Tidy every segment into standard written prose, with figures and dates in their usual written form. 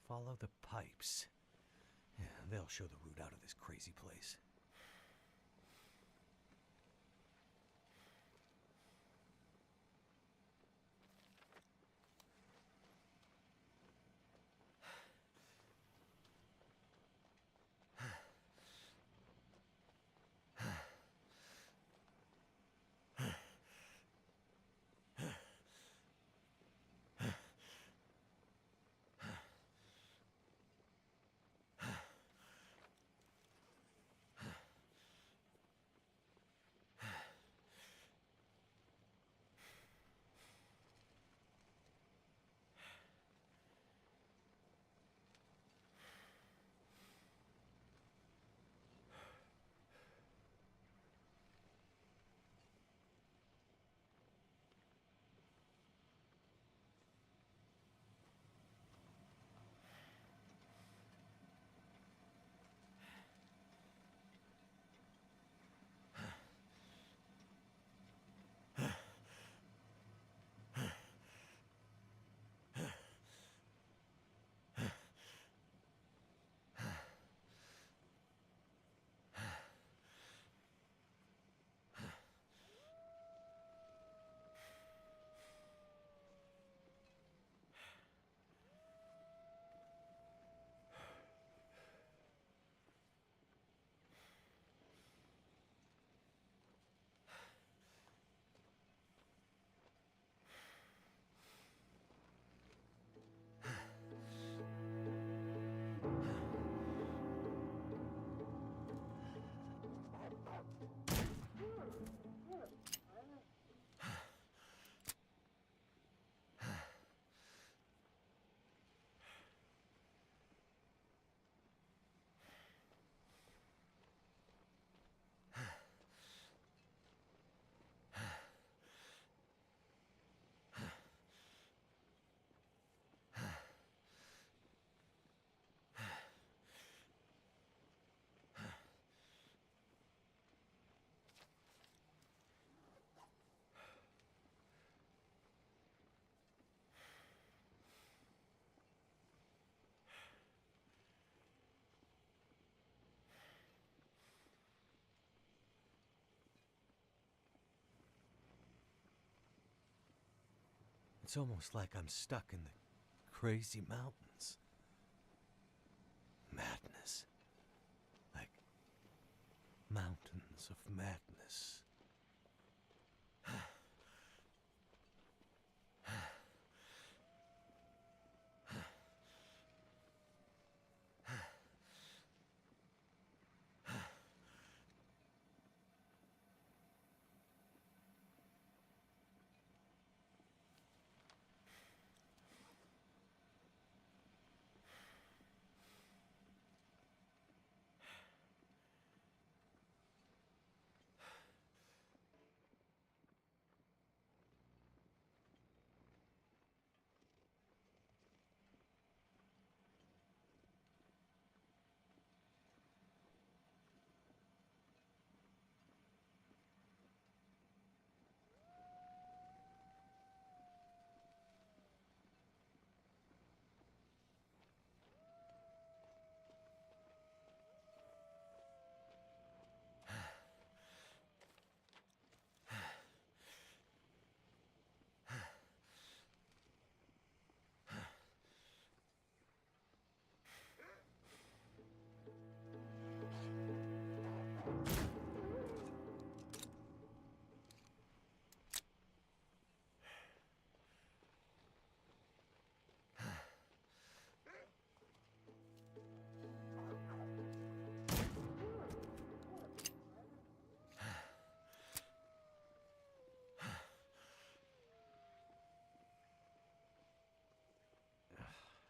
Follow the pipes. Yeah, they'll show the route out of this crazy place. It's almost like I'm stuck in the crazy mountains. Madness. Like mountains of madness.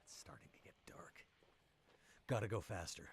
It's starting to get dark. Gotta go faster.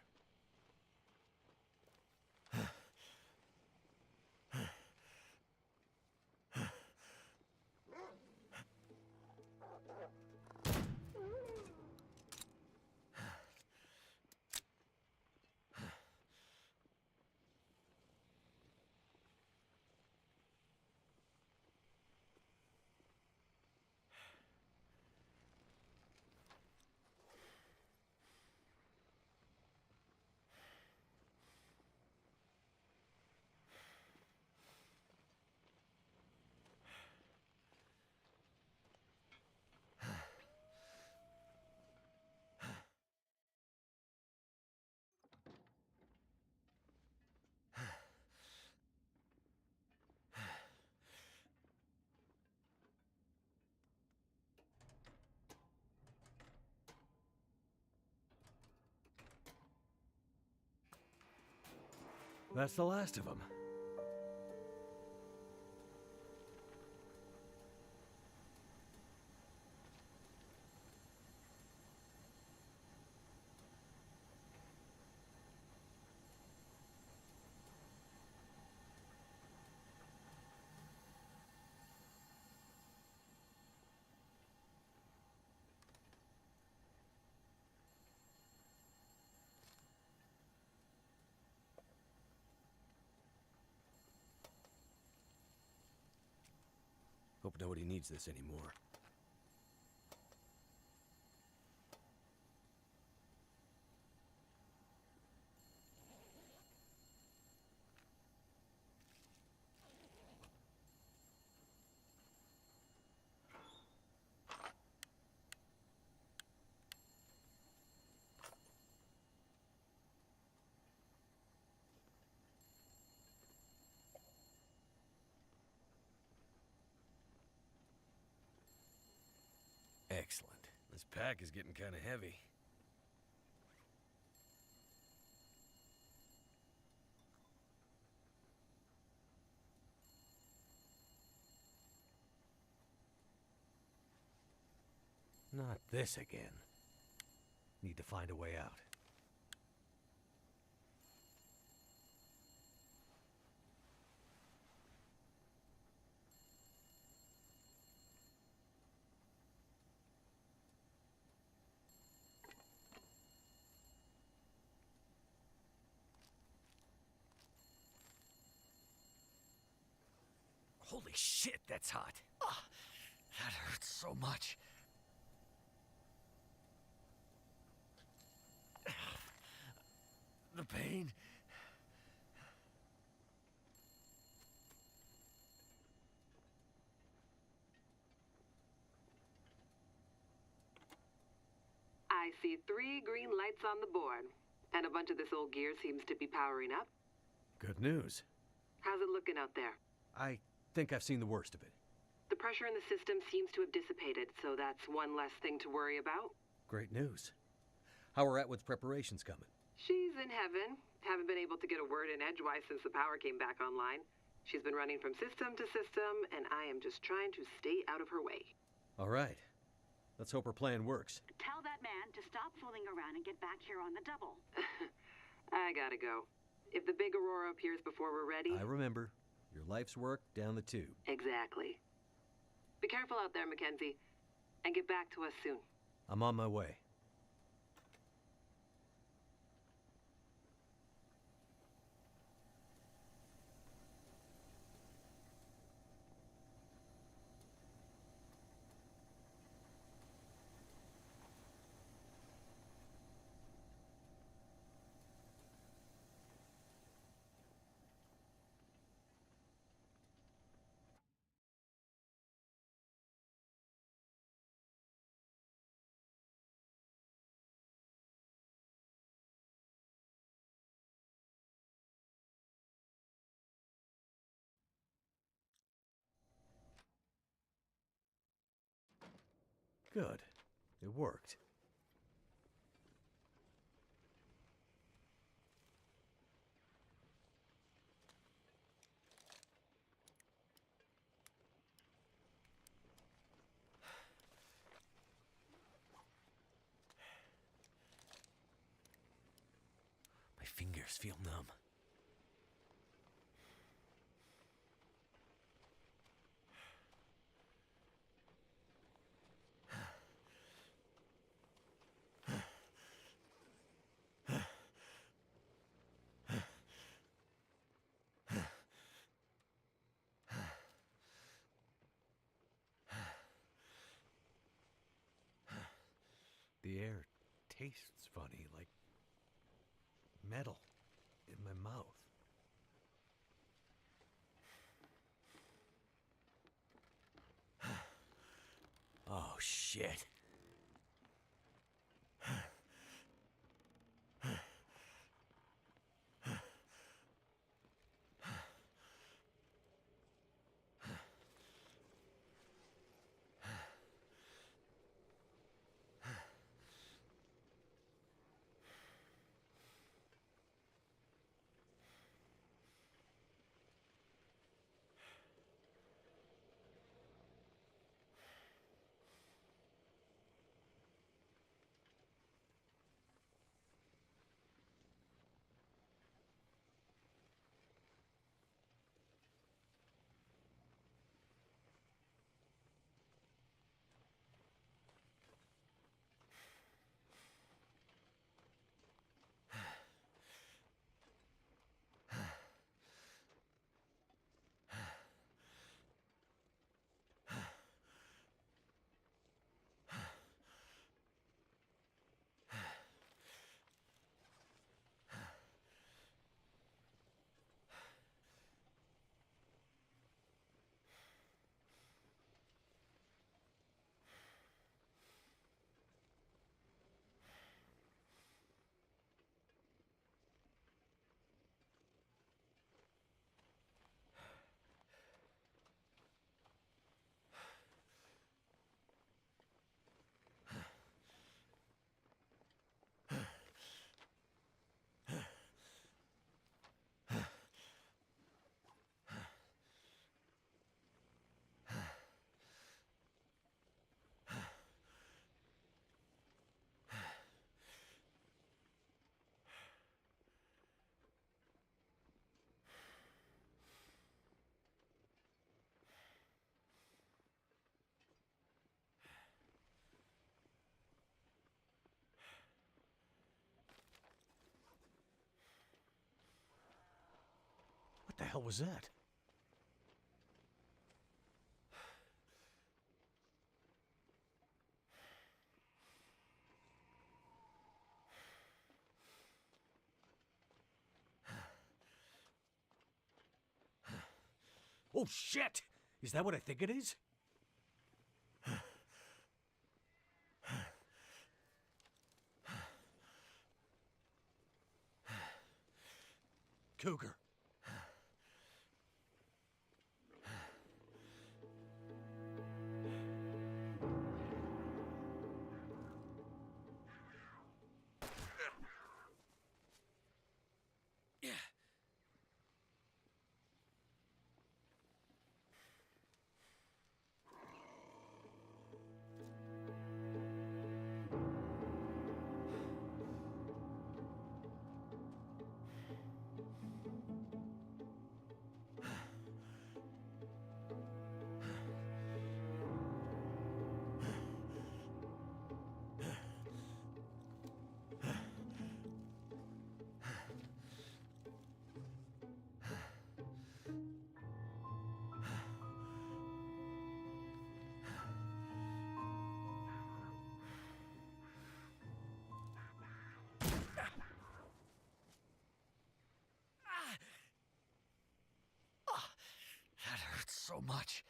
That's the last of them. Hope nobody needs this anymore. Excellent. This pack is getting kind of heavy. Not this again. Need to find a way out. Holy shit, that's hot. That hurts so much. The pain. I see 3 green lights on the board, and a bunch of this old gear seems to be powering up. Good news. How's it looking out there? I think I've seen the worst of it. The pressure in the system seems to have dissipated, so that's one less thing to worry about. Great news. How we're at with preparations coming? She's in heaven. Haven't been able to get a word in edgewise since the power came back online. She's been running from system to system, and I am just trying to stay out of her way. All right. Let's hope her plan works. Tell that man to stop fooling around and get back here on the double. I gotta go. If the big Aurora appears before we're ready... I remember. Your life's work down the tube. Exactly. Be careful out there, Mackenzie, and get back to us soon. I'm on my way. Good. It worked. My fingers feel numb. The air tastes funny, like metal in my mouth. Oh, shit. hell was that? Oh shit! Is that what I think it is? Cougar. That hurts so much.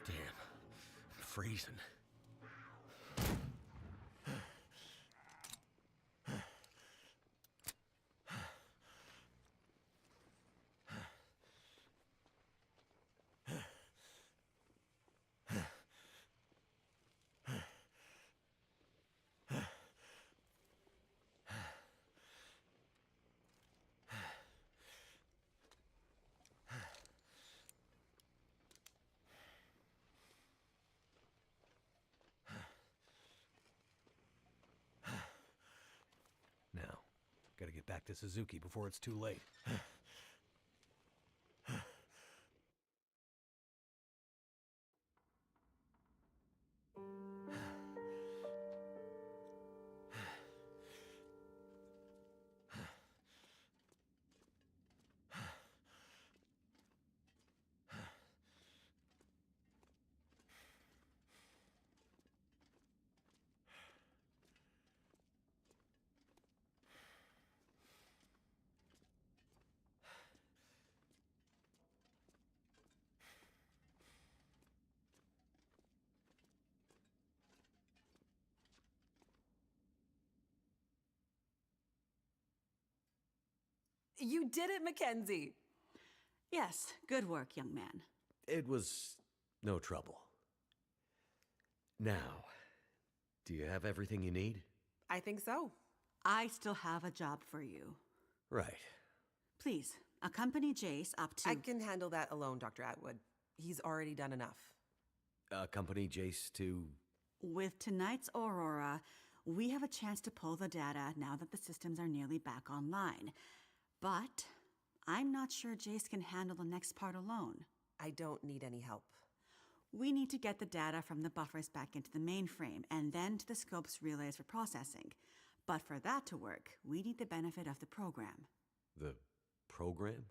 Damn, I'm freezing. Now, gotta get back to Suzuki before it's too late. You did it, Mackenzie! Yes, good work, young man. It was no trouble. Now, do you have everything you need? I think so. I still have a job for you. Right. Please, accompany Jace up to... I can handle that alone, Dr. Atwood. He's already done enough. Accompany Jace to... With tonight's Aurora, we have a chance to pull the data now that the systems are nearly back online. But I'm not sure Jace can handle the next part alone. I don't need any help. We need to get the data from the buffers back into the mainframe and then to the scope's relays for processing. But for that to work, we need the benefit of the program. The program?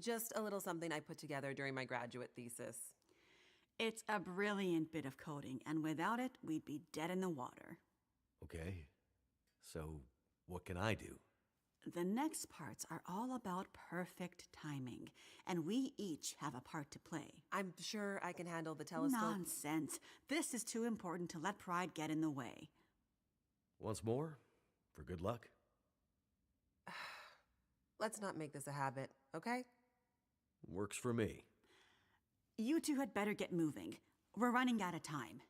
Just a little something I put together during my graduate thesis. It's a brilliant bit of coding, and without it, we'd be dead in the water. Okay. So, what can I do? The next parts are all about perfect timing, and we each have a part to play. I'm sure I can handle the telescope. Nonsense. This is too important to let pride get in the way. Once more, for good luck. Let's not make this a habit, okay? Works for me. You two had better get moving. We're running out of time.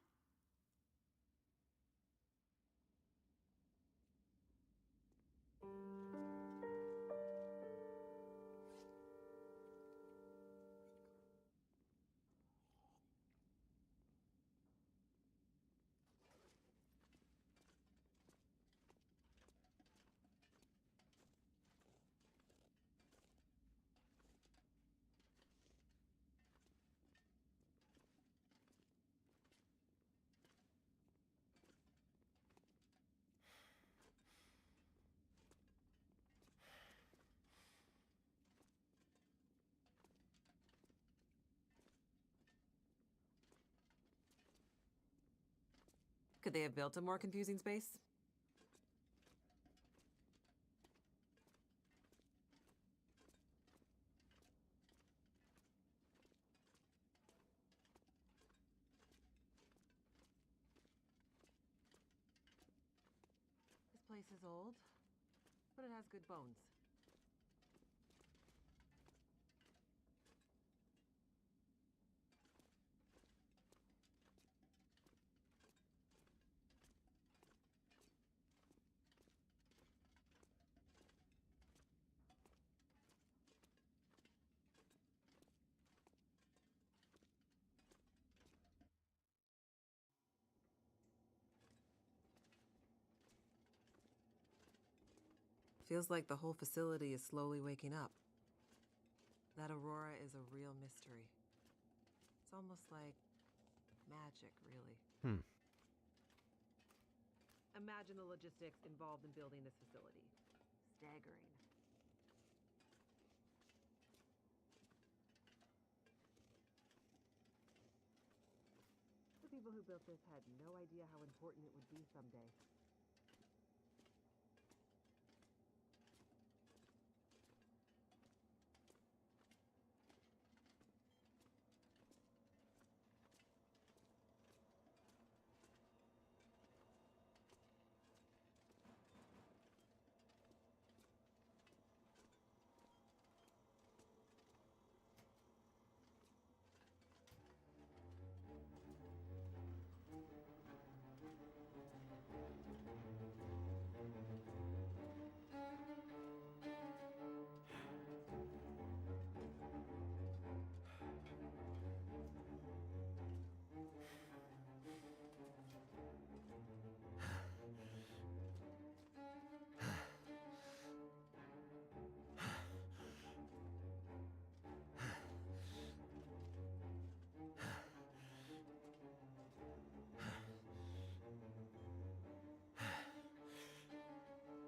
Could they have built a more confusing space? This place is old, but it has good bones. Feels like the whole facility is slowly waking up. That Aurora is a real mystery. It's almost like magic, really. Imagine the logistics involved in building this facility. Staggering. The people who built this had no idea how important it would be someday.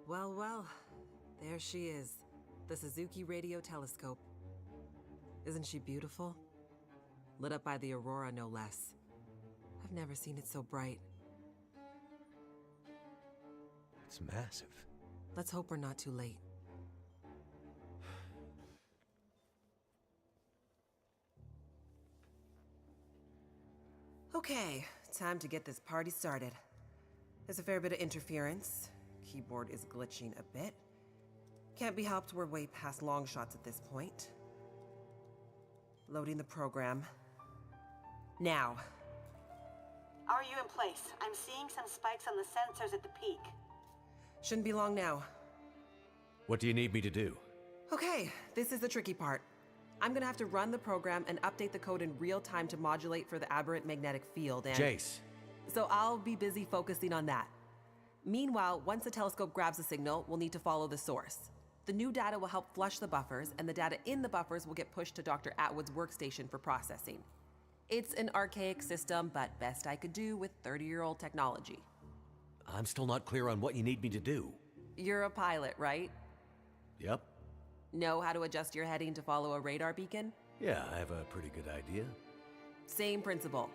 Well, well, there she is, the Suzuki Radio Telescope. Isn't she beautiful? Lit up by the Aurora, no less. I've never seen it so bright. It's massive. Let's hope we're not too late. Okay, time to get this party started. There's a fair bit of interference. Keyboard is glitching a bit. Can't be helped, we're way past long shots at this point. Loading the program. Now. Are you in place? I'm seeing some spikes on the sensors at the peak. Shouldn't be long now. What do you need me to do? Okay, this is the tricky part. I'm gonna have to run the program and update the code in real time to modulate for the aberrant magnetic field and... Jace. So I'll be busy focusing on that. Meanwhile, once the telescope grabs the signal, we'll need to follow the source. The new data will help flush the buffers, and the data in the buffers will get pushed to Dr. Atwood's workstation for processing. It's an archaic system, but best I could do with 30-year-old technology. I'm still not clear on what you need me to do. You're a pilot, right? Yep. Know how to adjust your heading to follow a radar beacon? Yeah, I have a pretty good idea. Same principle.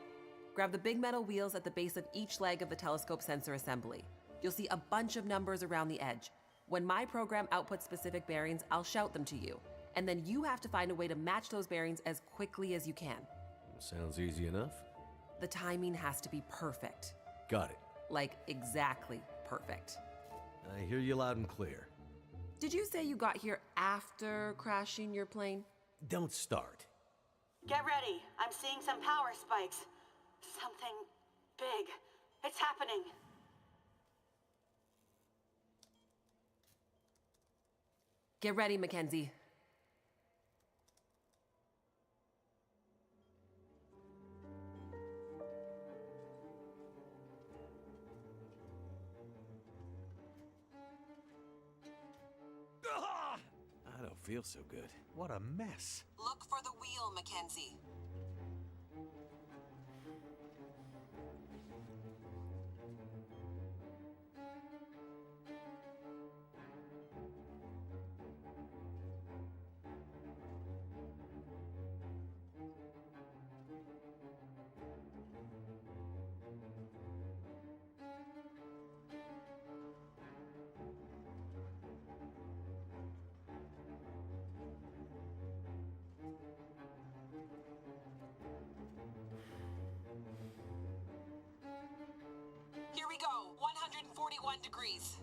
Grab the big metal wheels at the base of each leg of the telescope sensor assembly. You'll see a bunch of numbers around the edge. When my program outputs specific bearings, I'll shout them to you. And then you have to find a way to match those bearings as quickly as you can. Sounds easy enough. The timing has to be perfect. Got it. Like, exactly perfect. I hear you loud and clear. Did you say you got here after crashing your plane? Don't start. Get ready. I'm seeing some power spikes. Something big. It's happening. Get ready, Mackenzie. I don't feel so good. What a mess. Look for the wheel, Mackenzie. degrees.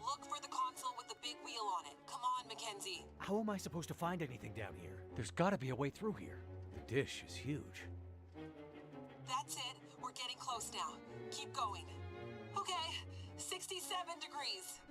Look for the console with the big wheel on it. Come on, Mackenzie. How am I supposed to find anything down here? There's gotta be a way through here. The dish is huge. That's it. We're getting close now. Keep going. Okay, 67 degrees.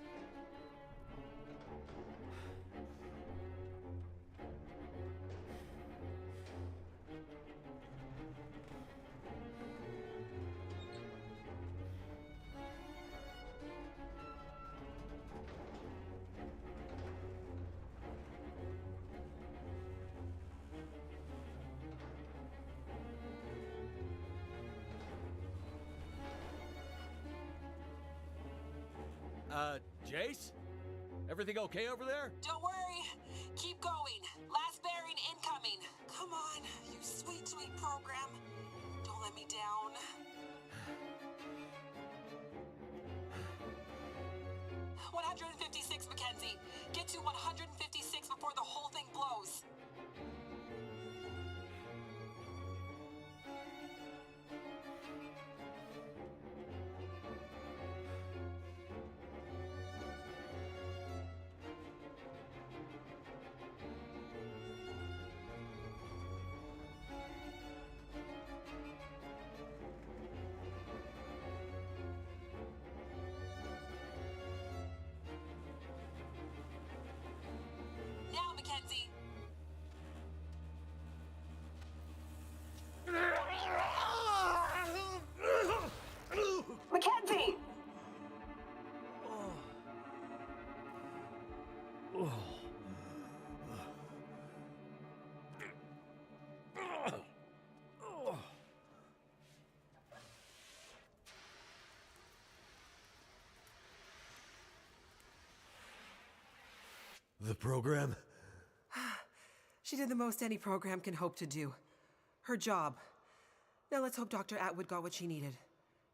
Jace? Everything okay over there? Don't worry. Keep going. Last bearing incoming. Come on, you sweet, sweet program. Don't let me down. $156, Mackenzie. Get to 156 before the whole thing blows. Now, Mackenzie. Mackenzie! The program? She did the most any program can hope to do. Her job. Now let's hope Dr. Atwood got what she needed.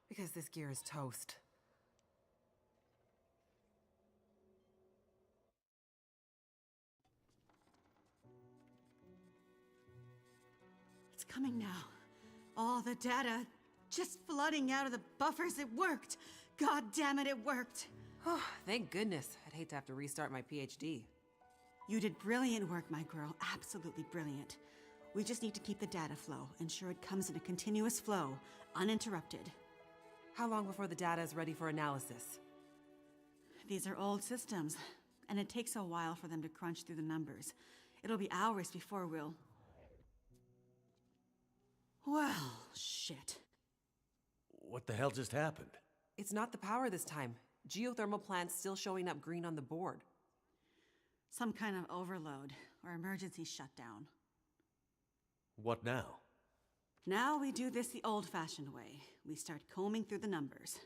Because this gear is toast. It's coming now. All the data just flooding out of the buffers. It worked. God damn it, it worked. Oh, thank goodness. I'd hate to have to restart my PhD. You did brilliant work, my girl. Absolutely brilliant. We just need to keep the data flow, ensure it comes in a continuous flow, uninterrupted. How long before the data is ready for analysis? These are old systems, and it takes a while for them to crunch through the numbers. It'll be hours before we'll... Well, shit. What the hell just happened? It's not the power this time. Geothermal plant's still showing up green on the board. Some kind of overload or emergency shutdown. What now? Now we do this the old-fashioned way. We start combing through the numbers.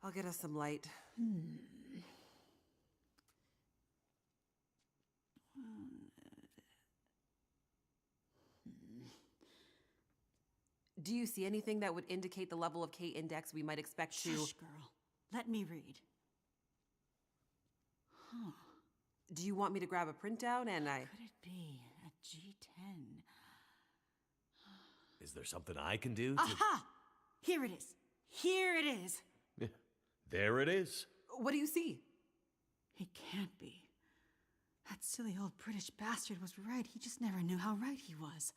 I'll get us some light. Do you see anything that would indicate the level of K-index we might expect to... Shush, girl. Let me read. Huh. Do you want me to grab a printout and Could it be a G10? Is there something I can do to... Aha! Here it is. Here it is. Yeah, there it is. What do you see? It can't be. That silly old British bastard was right. He just never knew how right he was.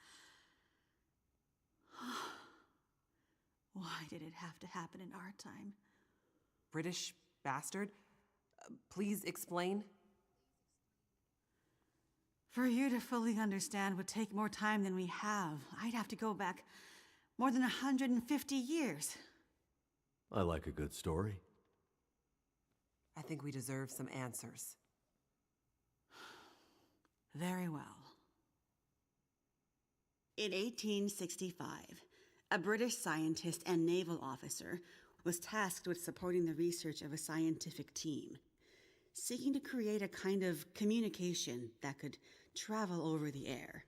Why did it have to happen in our time? British bastard? Please explain. For you to fully understand would take more time than we have. I'd have to go back more than 150 years. I like a good story. I think we deserve some answers. Very well. In 1865, a British scientist and naval officer was tasked with supporting the research of a scientific team, seeking to create a kind of communication that could travel over the air.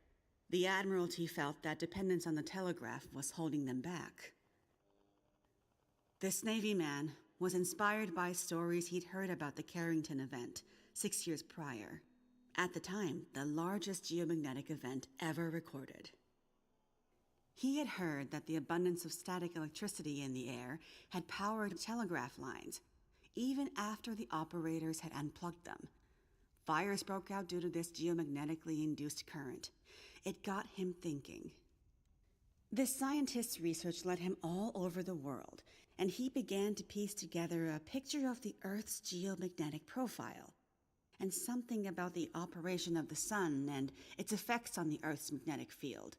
The Admiralty felt that dependence on the telegraph was holding them back. This Navy man was inspired by stories he'd heard about the Carrington event 6 years prior, at the time the largest geomagnetic event ever recorded. He had heard that the abundance of static electricity in the air had powered telegraph lines, even after the operators had unplugged them. Fires broke out due to this geomagnetically induced current. It got him thinking. This scientist's research led him all over the world, and he began to piece together a picture of the Earth's geomagnetic profile, and something about the operation of the sun and its effects on the Earth's magnetic field.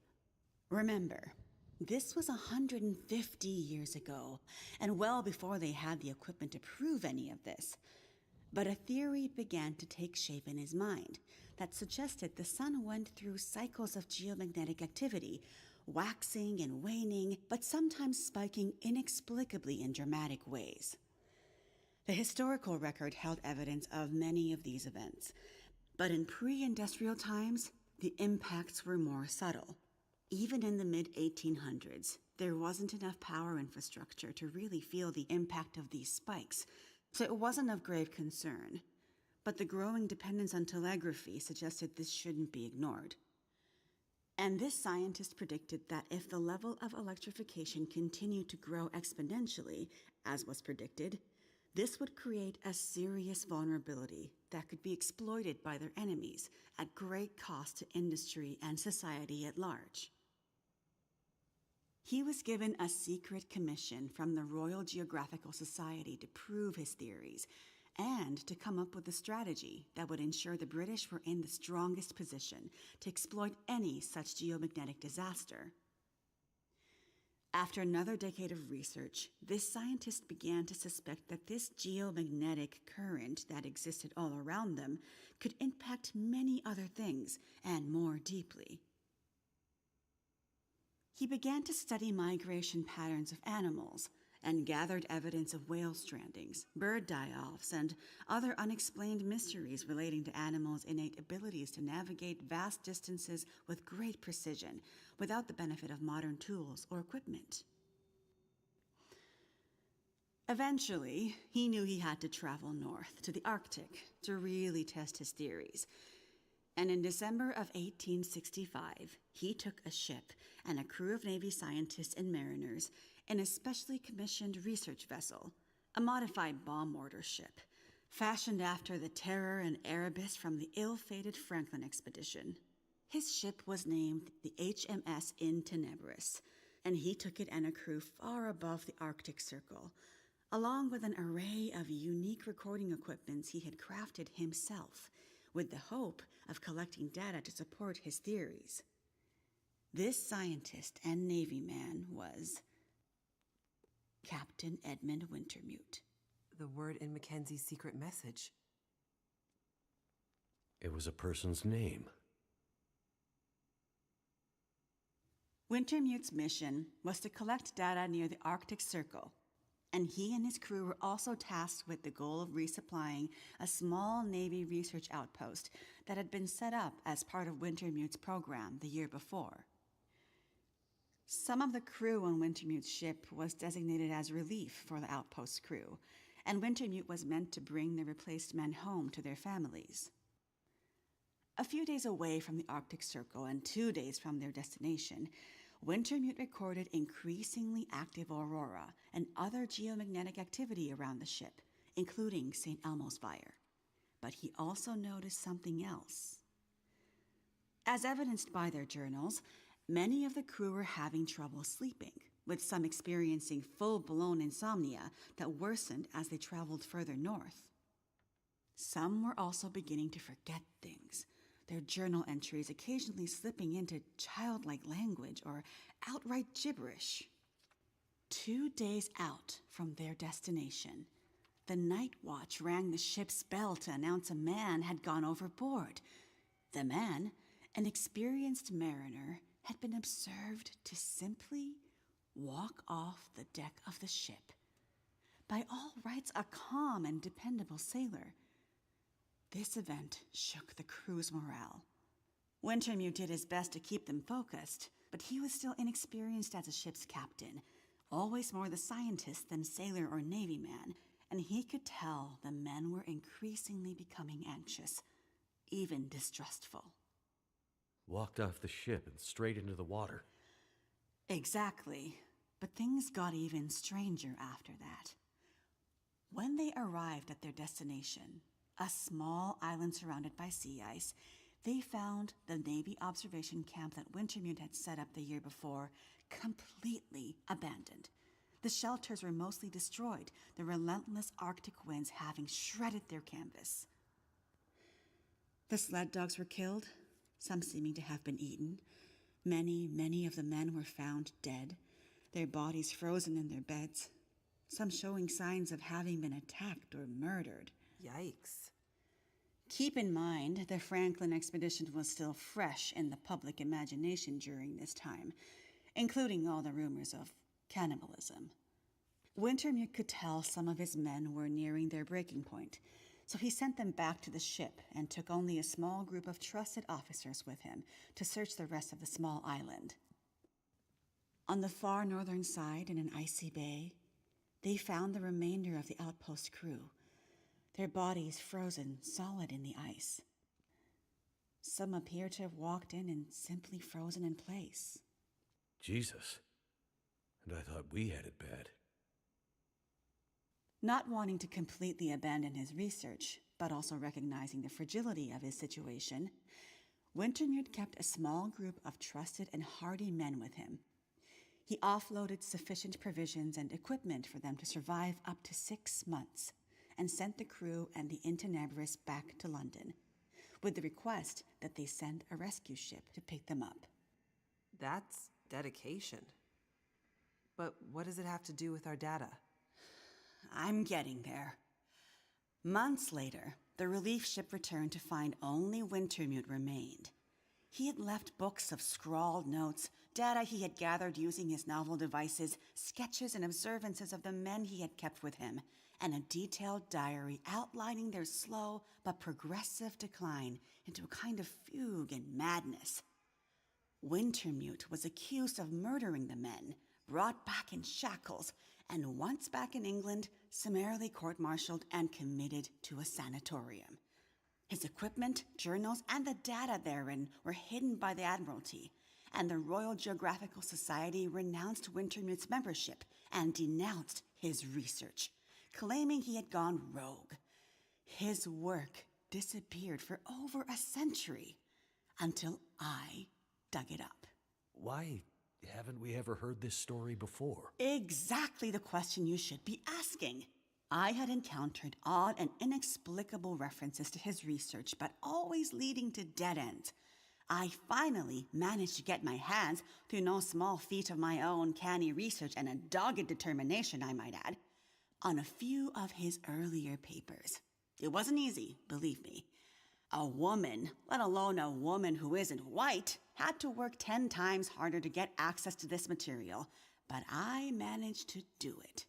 Remember, this was 150 years ago, and well before they had the equipment to prove any of this. But a theory began to take shape in his mind that suggested the sun went through cycles of geomagnetic activity, waxing and waning, but sometimes spiking inexplicably in dramatic ways. The historical record held evidence of many of these events, but in pre-industrial times, the impacts were more subtle. Even in the mid-1800s, there wasn't enough power infrastructure to really feel the impact of these spikes, so it wasn't of grave concern. But the growing dependence on telegraphy suggested this shouldn't be ignored. And this scientist predicted that if the level of electrification continued to grow exponentially, as was predicted, this would create a serious vulnerability that could be exploited by their enemies at great cost to industry and society at large. He was given a secret commission from the Royal Geographical Society to prove his theories and to come up with a strategy that would ensure the British were in the strongest position to exploit any such geomagnetic disaster. After another decade of research, this scientist began to suspect that this geomagnetic current that existed all around them could impact many other things and more deeply. He began to study migration patterns of animals and gathered evidence of whale strandings, bird die-offs, and other unexplained mysteries relating to animals' innate abilities to navigate vast distances with great precision without the benefit of modern tools or equipment. Eventually, he knew he had to travel north to the Arctic to really test his theories. And in December of 1865, he took a ship and a crew of Navy scientists and mariners in a specially commissioned research vessel, a modified bomb mortar ship, fashioned after the Terror and Erebus from the ill-fated Franklin expedition. His ship was named the HMS In Tenebris, and he took it and a crew far above the Arctic Circle, along with an array of unique recording equipments he had crafted himself, with the hope of collecting data to support his theories. This scientist and Navy man was Captain Edmund Wintermute. The word in Mackenzie's secret message. It was a person's name. Wintermute's mission was to collect data near the Arctic Circle, and he and his crew were also tasked with the goal of resupplying a small Navy research outpost that had been set up as part of Wintermute's program the year before. Some of the crew on Wintermute's ship was designated as relief for the outpost crew, and Wintermute was meant to bring the replaced men home to their families. A few days away from the Arctic Circle and 2 days from their destination, Wintermute recorded increasingly active aurora and other geomagnetic activity around the ship, including St. Elmo's fire. But he also noticed something else. As evidenced by their journals, many of the crew were having trouble sleeping, with some experiencing full-blown insomnia that worsened as they traveled further north. Some were also beginning to forget things, their journal entries occasionally slipping into childlike language or outright gibberish. 2 days out from their destination, the night watch rang the ship's bell to announce a man had gone overboard. The man, an experienced mariner, had been observed to simply walk off the deck of the ship. By all rights, a calm and dependable sailor. This event shook the crew's morale. Wintermute did his best to keep them focused, but he was still inexperienced as a ship's captain, always more the scientist than sailor or Navy man, and he could tell the men were increasingly becoming anxious, even distrustful. Walked off the ship and straight into the water. Exactly, but things got even stranger after that. When they arrived at their destination, a small island surrounded by sea ice, they found the Navy observation camp that Wintermute had set up the year before completely abandoned. The shelters were mostly destroyed, the relentless Arctic winds having shredded their canvas. The sled dogs were killed, some seeming to have been eaten. Many of the men were found dead, their bodies frozen in their beds, some showing signs of having been attacked or murdered. Yikes. Keep in mind, the Franklin expedition was still fresh in the public imagination during this time, including all the rumors of cannibalism. Wintermute could tell some of his men were nearing their breaking point, so he sent them back to the ship and took only a small group of trusted officers with him to search the rest of the small island. On the far northern side, in an icy bay, they found the remainder of the outpost crew, their bodies frozen solid in the ice. Some appear to have walked in and simply frozen in place. Jesus. And I thought we had it bad. Not wanting to completely abandon his research, but also recognizing the fragility of his situation, Wintermute kept a small group of trusted and hardy men with him. He offloaded sufficient provisions and equipment for them to survive up to 6 months, and sent the crew and the Intenebris back to London, with the request that they send a rescue ship to pick them up. That's dedication. But what does it have to do with our data? I'm getting there. Months later, the relief ship returned to find only Wintermute remained. He had left books of scrawled notes, data he had gathered using his novel devices, sketches and observances of the men he had kept with him, and a detailed diary outlining their slow but progressive decline into a kind of fugue and madness. Wintermute was accused of murdering the men, brought back in shackles, and once back in England, summarily court-martialed and committed to a sanatorium. His equipment, journals, and the data therein were hidden by the Admiralty, and the Royal Geographical Society renounced Wintermute's membership and denounced his research, claiming he had gone rogue. His work disappeared for over a century, until I dug it up. Why haven't we ever heard this story before? Exactly the question you should be asking. I had encountered odd and inexplicable references to his research, but always leading to dead ends. I finally managed to get my hands, through no small feat of my own canny research and a dogged determination, I might add, on a few of his earlier papers. It wasn't easy, believe me. A woman, let alone a woman who isn't white, had to work 10 times harder to get access to this material, but I managed to do it.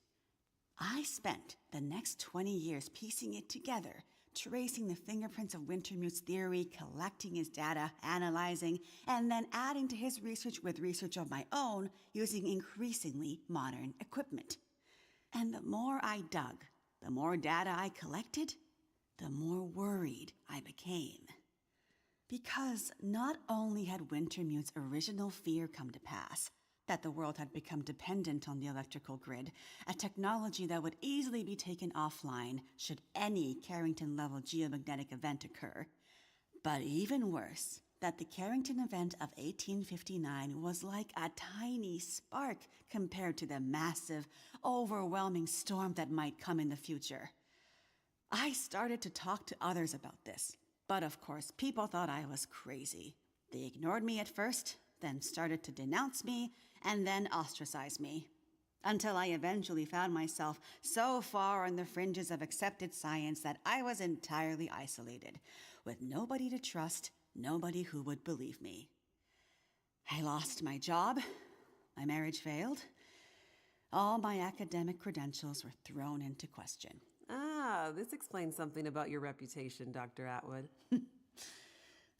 I spent the next 20 years piecing it together, tracing the fingerprints of Wintermute's theory, collecting his data, analyzing, and then adding to his research with research of my own using increasingly modern equipment. And the more I dug, the more data I collected, the more worried I became. Because not only had Wintermute's original fear come to pass, that the world had become dependent on the electrical grid, a technology that would easily be taken offline should any Carrington-level geomagnetic event occur, but even worse, that the Carrington event of 1859 was like a tiny spark compared to the massive, overwhelming storm that might come in the future. I started to talk to others about this, But of course, people thought I was crazy. They ignored me at first, then started to denounce me, and then ostracize me. Until I eventually found myself so far on the fringes of accepted science that I was entirely isolated, with nobody to trust, nobody who would believe me. I lost my job, my marriage failed, all my academic credentials were thrown into question. Ah, this explains something about your reputation, Dr. Atwood.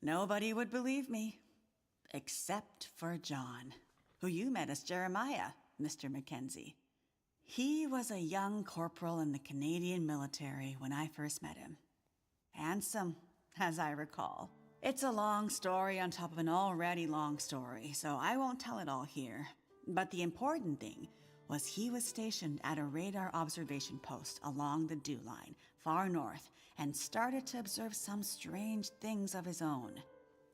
Nobody would believe me, except for John, who you met as Jeremiah, Mr. Mackenzie. He was a young corporal in the Canadian military when I first met him. Handsome, as I recall. It's a long story on top of an already long story, so I won't tell it all here. But the important thing was he was stationed at a radar observation post along the dew line, far north, and started to observe some strange things of his own.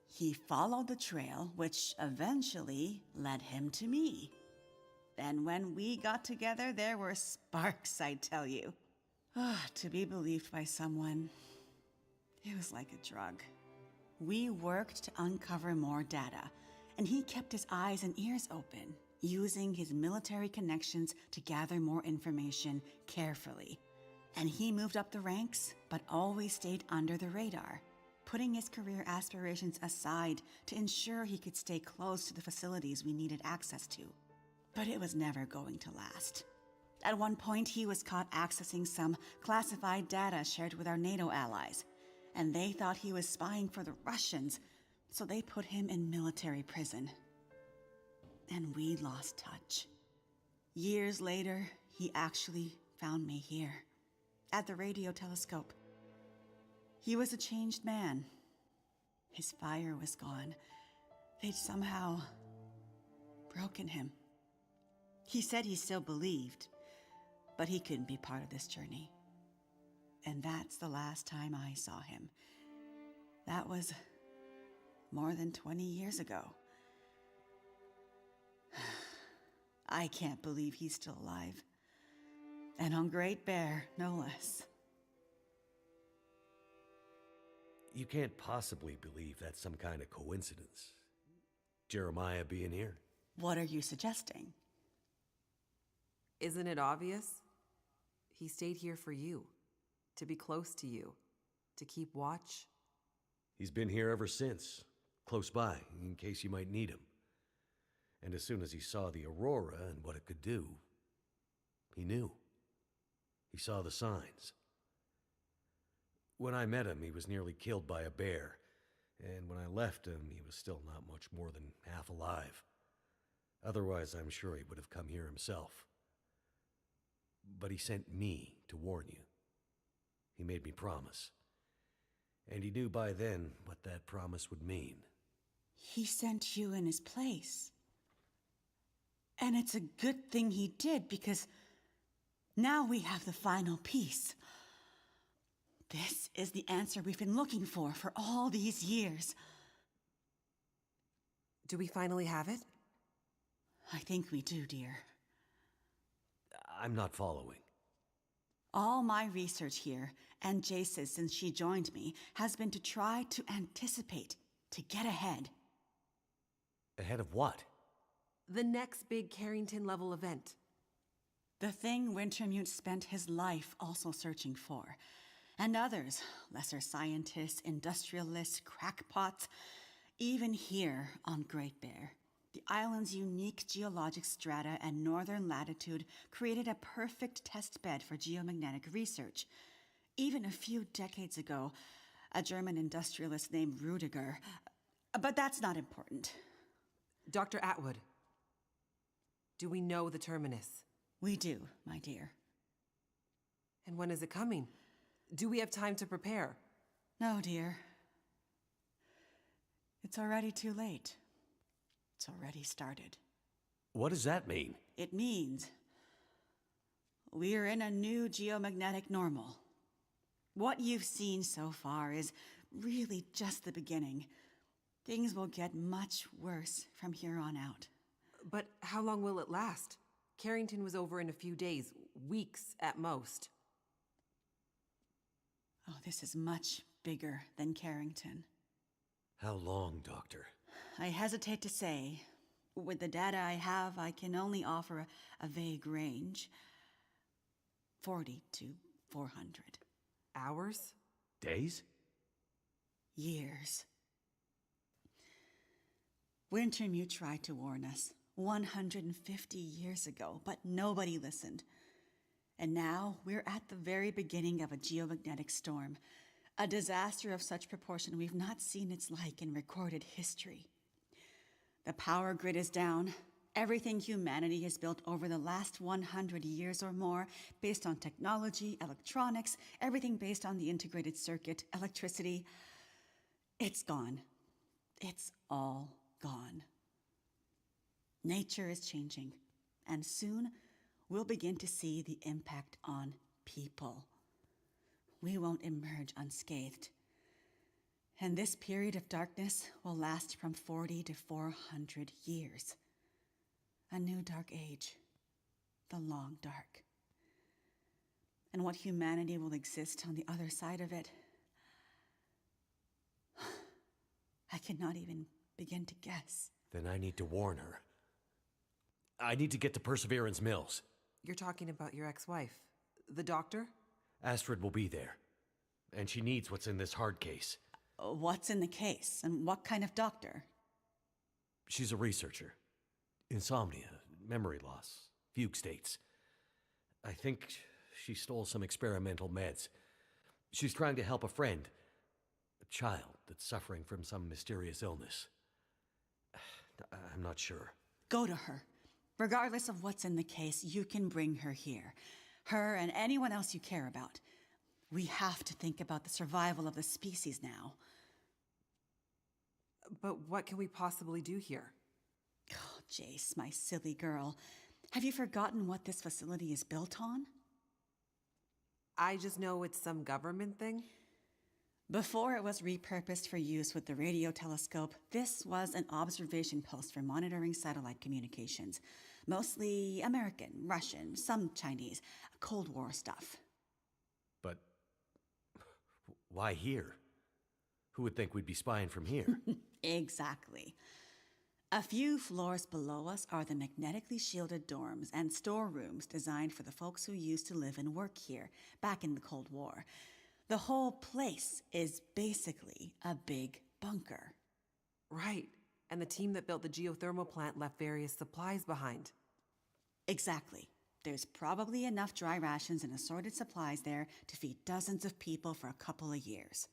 He followed the trail, which eventually led him to me. And when we got together, there were sparks, I tell you. To be believed by someone, it was like a drug. We worked to uncover more data, and he kept his eyes and ears open, using his military connections to gather more information carefully. And he moved up the ranks, but always stayed under the radar, putting his career aspirations aside to ensure he could stay close to the facilities we needed access to. But it was never going to last. At one point, he was caught accessing some classified data shared with our NATO allies, and they thought he was spying for the Russians, so they put him in military prison. And we lost touch. Years later, he actually found me here, at the radio telescope. He was a changed man. His fire was gone. They'd somehow broken him. He said he still believed, but he couldn't be part of this journey. And that's the last time I saw him. That was more than 20 years ago. I can't believe he's still alive. And on Great Bear, no less. You can't possibly believe that's some kind of coincidence. Jeremiah being here. What are you suggesting? Isn't it obvious? He stayed here for you, to be close to you, to keep watch. He's been here ever since, close by, in case you might need him. And as soon as he saw the aurora and what it could do, he knew. He saw the signs. When I met him, he was nearly killed by a bear, and when I left him, he was still not much more than half alive. Otherwise, I'm sure he would have come here himself. But he sent me to warn you. He made me promise. And he knew by then what that promise would mean. He sent you in his place. And it's a good thing he did, because now we have the final piece. This is the answer we've been looking for all these years. Do we finally have it? I think we do, dear. I'm not following. All my research here, and Jace's since she joined me, has been to try to anticipate, to get ahead. Ahead of what? The next big Carrington-level event. The thing Wintermute spent his life also searching for. And others, lesser scientists, industrialists, crackpots, even here on Great Bear. The island's unique geologic strata and northern latitude created a perfect test bed for geomagnetic research. Even a few decades ago, a German industrialist named Rudiger. But that's not important. Dr. Atwood, do we know the terminus? We do, my dear. And when is it coming? Do we have time to prepare? No, dear. It's already too late. It's already started. What does that mean? It means we're in a new geomagnetic normal. What you've seen so far is really just the beginning. Things will get much worse from here on out. But how long will it last? Carrington was over in a few days, weeks at most. Oh, this is much bigger than Carrington. How long, Doctor? I hesitate to say. With the data I have, I can only offer a vague range. 40 to 400. Hours? Days? Years. Wintermute tried to warn us 150 years ago, but nobody listened. And now we're at the very beginning of a geomagnetic storm, a disaster of such proportion we've not seen its like in recorded history. The power grid is down. Everything humanity has built over the last 100 years or more, based on technology, electronics, everything based on the integrated circuit, electricity, it's gone. It's all gone. Nature is changing, and soon we'll begin to see the impact on people. We won't emerge unscathed. And this period of darkness will last from 40 to 400 years. A new dark age, the long dark. And what humanity will exist on the other side of it, I cannot even begin to guess. Then I need to warn her. I need to get to Perseverance Mills. You're talking about your ex-wife, the doctor? Astrid will be there, and she needs what's in this hard case. What's in the case, and what kind of doctor? She's a researcher. Insomnia, memory loss, fugue states. I think she stole some experimental meds. She's trying to help a friend, a child that's suffering from some mysterious illness. I'm not sure. Go to her. Regardless of what's in the case, you can bring her here. Her and anyone else you care about. We have to think about the survival of the species now. But what can we possibly do here? Oh, Jace, my silly girl. Have you forgotten what this facility is built on? I just know it's some government thing. Before it was repurposed for use with the radio telescope, this was an observation post for monitoring satellite communications. Mostly American, Russian, some Chinese, Cold War stuff. But why here? Who would think we'd be spying from here? Exactly. A few floors below us are the magnetically shielded dorms and storerooms designed for the folks who used to live and work here back in the Cold War. The whole place is basically a big bunker. Right. And the team that built the geothermal plant left various supplies behind. Exactly. There's probably enough dry rations and assorted supplies there to feed dozens of people for a couple of years.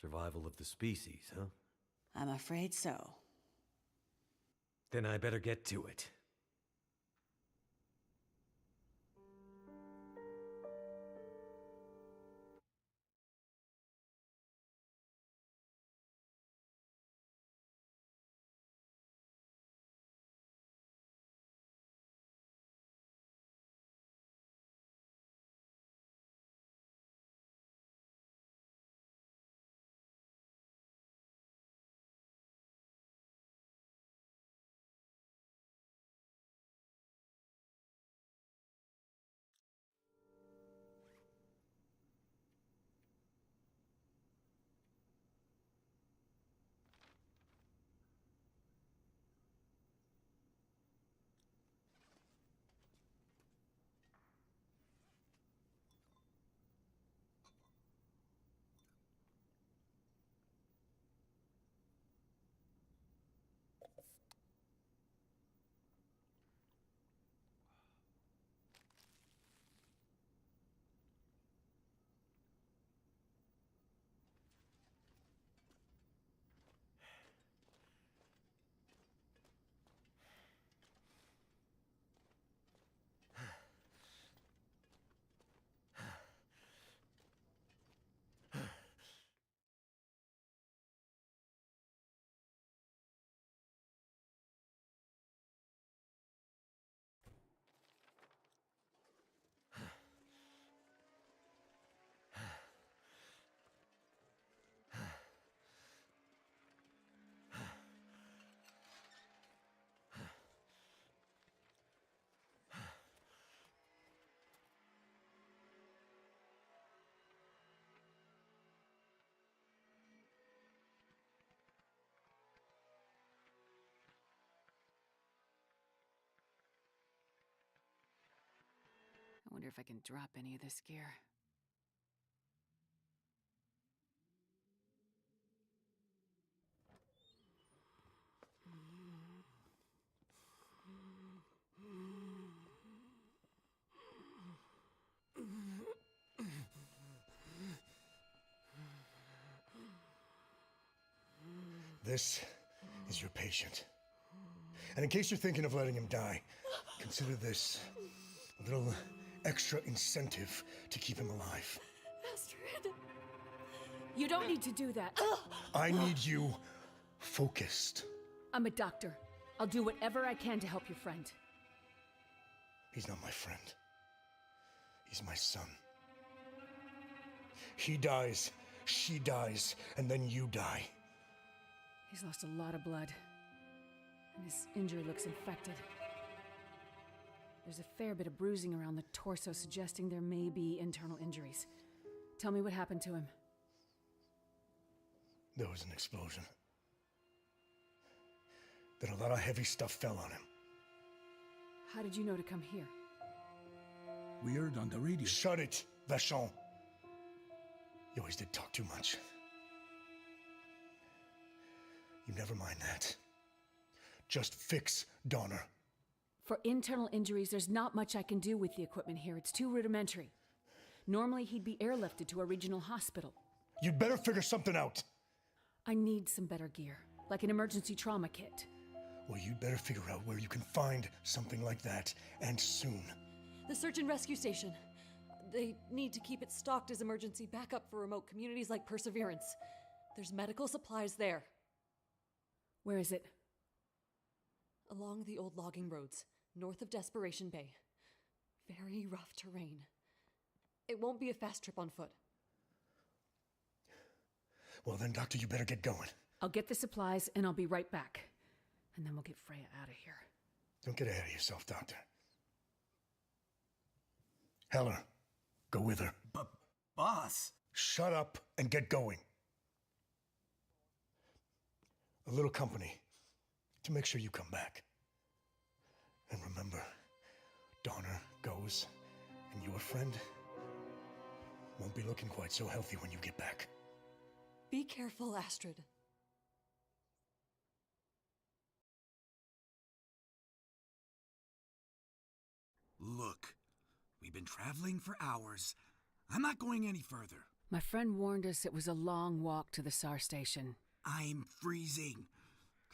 Survival of the species, huh? I'm afraid so. Then I better get to it. wonder if I can drop any of this gear. This is your patient. And in case you're thinking of letting him die, consider this a little extra incentive to keep him alive. Astrid! You don't need to do that. I need you focused. I'm a doctor. I'll do whatever I can to help your friend. He's not my friend. He's my son. He dies, she dies, and then you die. He's lost a lot of blood. And his injury looks infected. There's a fair bit of bruising around the torso, suggesting there may be internal injuries. Tell me what happened to him. There was an explosion. Then a lot of heavy stuff fell on him. How did you know to come here? We heard on the radio. Shut it, Vachon. You always did talk too much. You never mind that. Just fix Donner. For internal injuries, there's not much I can do with the equipment here. It's too rudimentary. Normally, he'd be airlifted to a regional hospital. You'd better figure something out. I need some better gear, like an emergency trauma kit. Well, you'd better figure out where you can find something like that, and soon. The search and rescue station. They need to keep it stocked as emergency backup for remote communities like Perseverance. There's medical supplies there. Where is it? Along the old logging roads, north of Desperation Bay. Very rough terrain. It won't be a fast trip on foot. Well then, Doctor, you better get going. I'll get the supplies and I'll be right back. And then we'll get Freya out of here. Don't get ahead of yourself, Doctor. Heller, go with her. But, boss. Shut up and get going. A little company to make sure you come back. And remember, Donner goes, and your friend won't be looking quite so healthy when you get back. Be careful, Astrid. Look, we've been traveling for hours. I'm not going any further. My friend warned us it was a long walk to the SAR station. I'm freezing.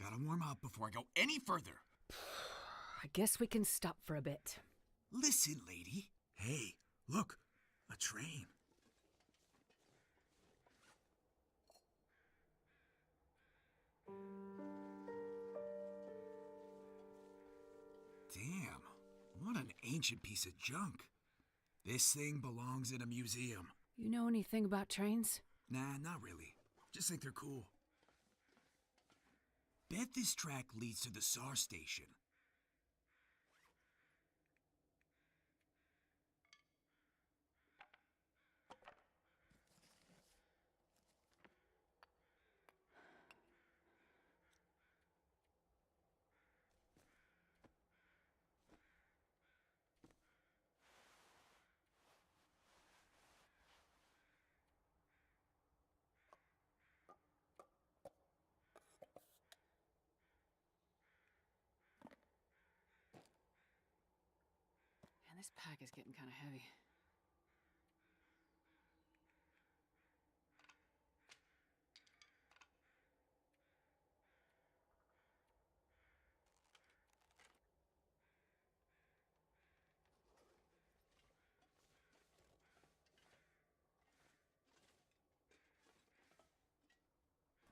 Gotta warm up before I go any further. I guess we can stop for a bit. Listen, lady. Hey, look, a train. Damn, what an ancient piece of junk. This thing belongs in a museum. You know anything about trains? Nah, not really. Just think they're cool. Bet this track leads to the SAR station. Man, this pack is getting kind of heavy.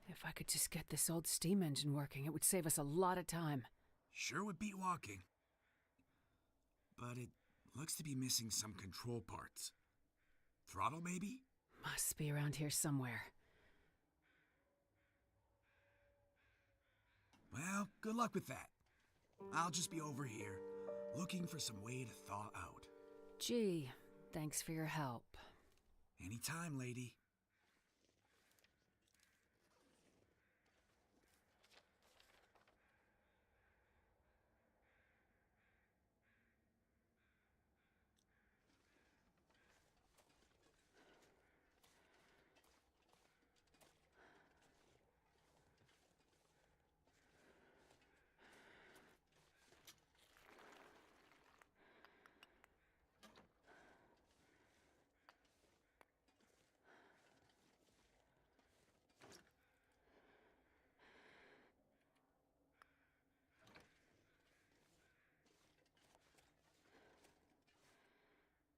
If I could just get this old steam engine working, it would save us a lot of time. Sure would beat walking. But it looks to be missing some control parts. Throttle, maybe? Must be around here somewhere. Well, good luck with that. I'll just be over here, looking for some way to thaw out. Gee, thanks for your help. Anytime, lady.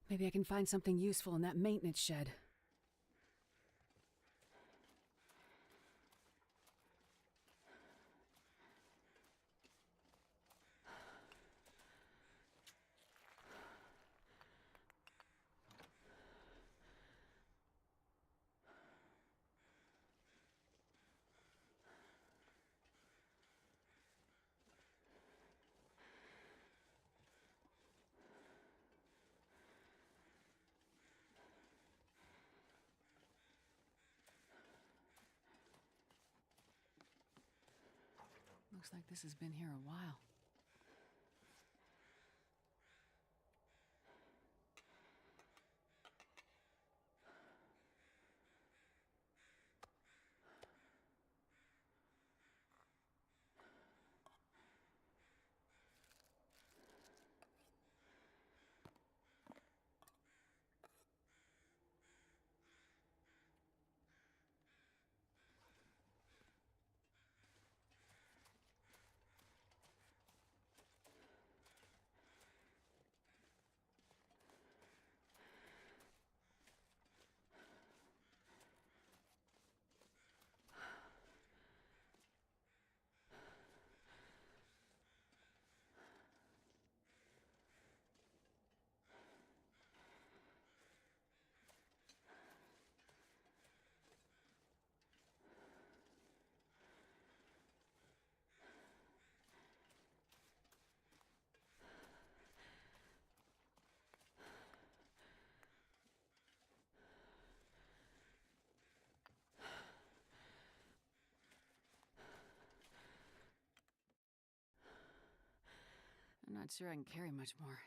Maybe I can find something useful in that maintenance shed. Looks like this has been here a while. I'm not sure I can carry much more.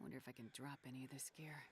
I wonder if I can drop any of this gear.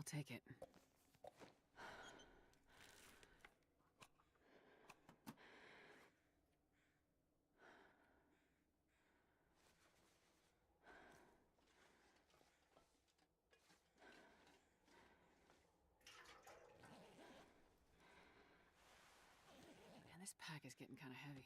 take it. Man, this pack is getting kind of heavy.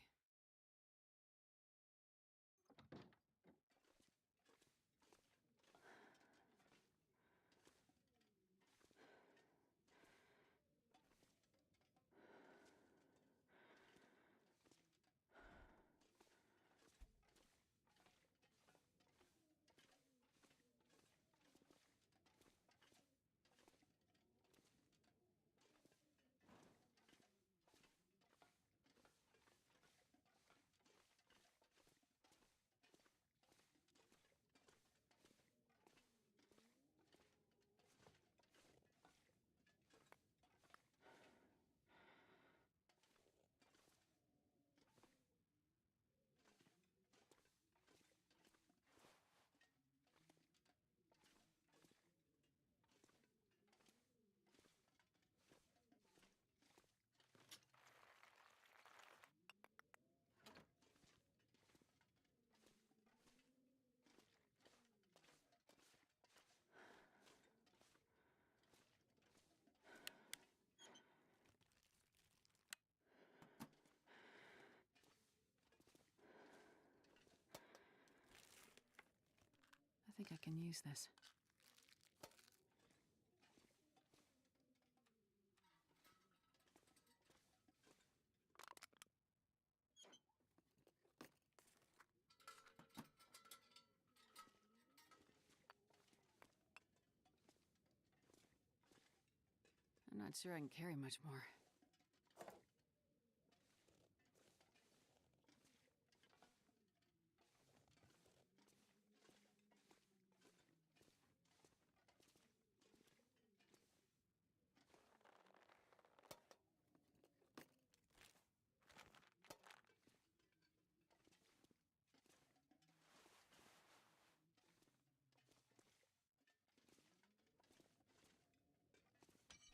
I think I can use this. I'm not sure I can carry much more.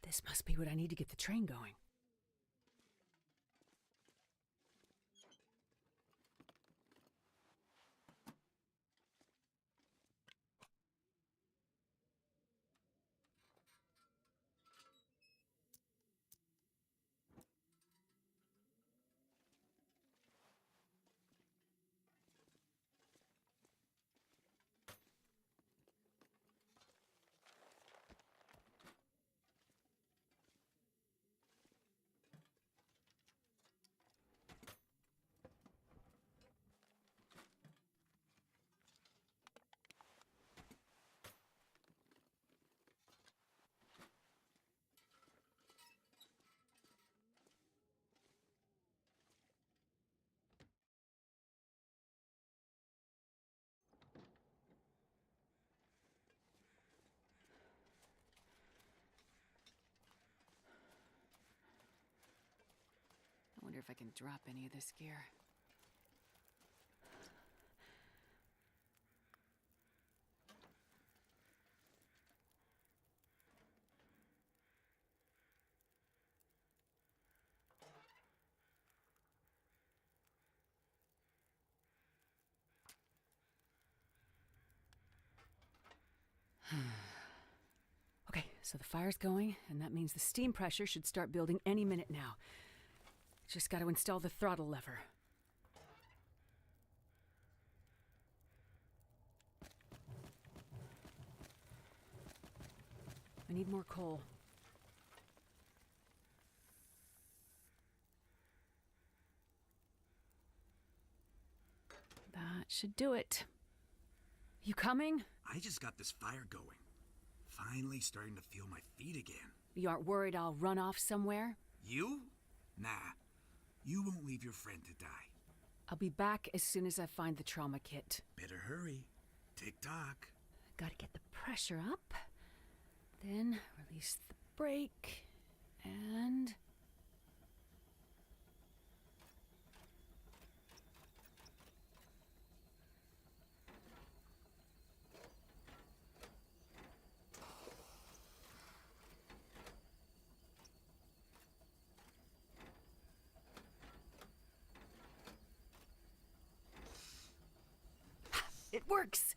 This must be what I need to get the train going. I wonder if I can drop any of this gear. Okay, so the fire's going, and that means the steam pressure should start building any minute now. Just gotta install the throttle lever. I need more coal. That should do it. You coming? I just got this fire going. Finally starting to feel my feet again. You aren't worried I'll run off somewhere? You? Nah. You won't leave your friend to die. I'll be back as soon as I find the trauma kit. Better hurry. Tick-tock. Gotta get the pressure up. Then release the brake. And... works!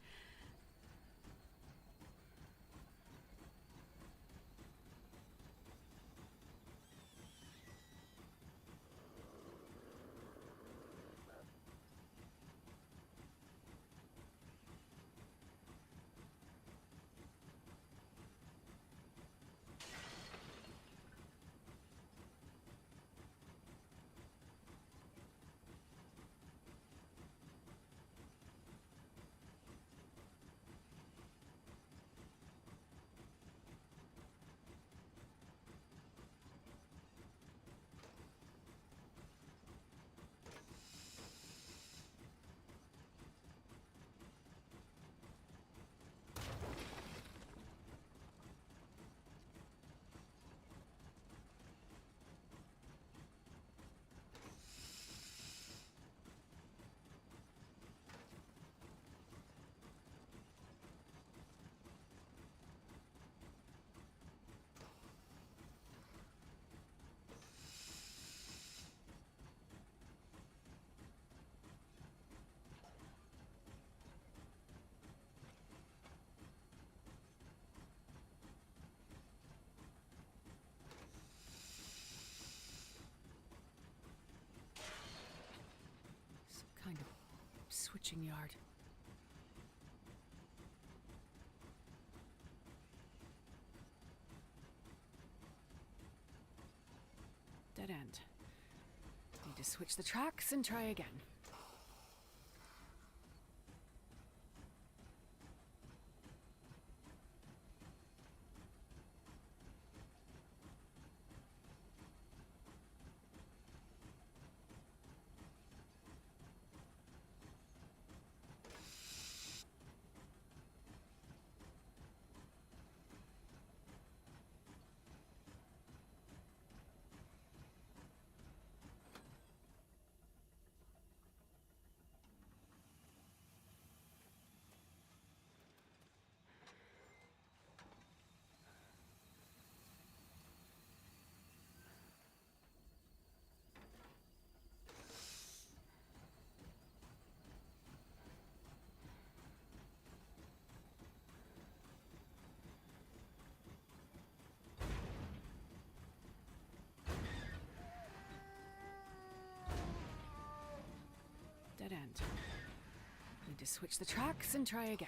Kind of switching yard. Dead end. Need to switch the tracks and try again. Dead end. Need to switch the tracks and try again.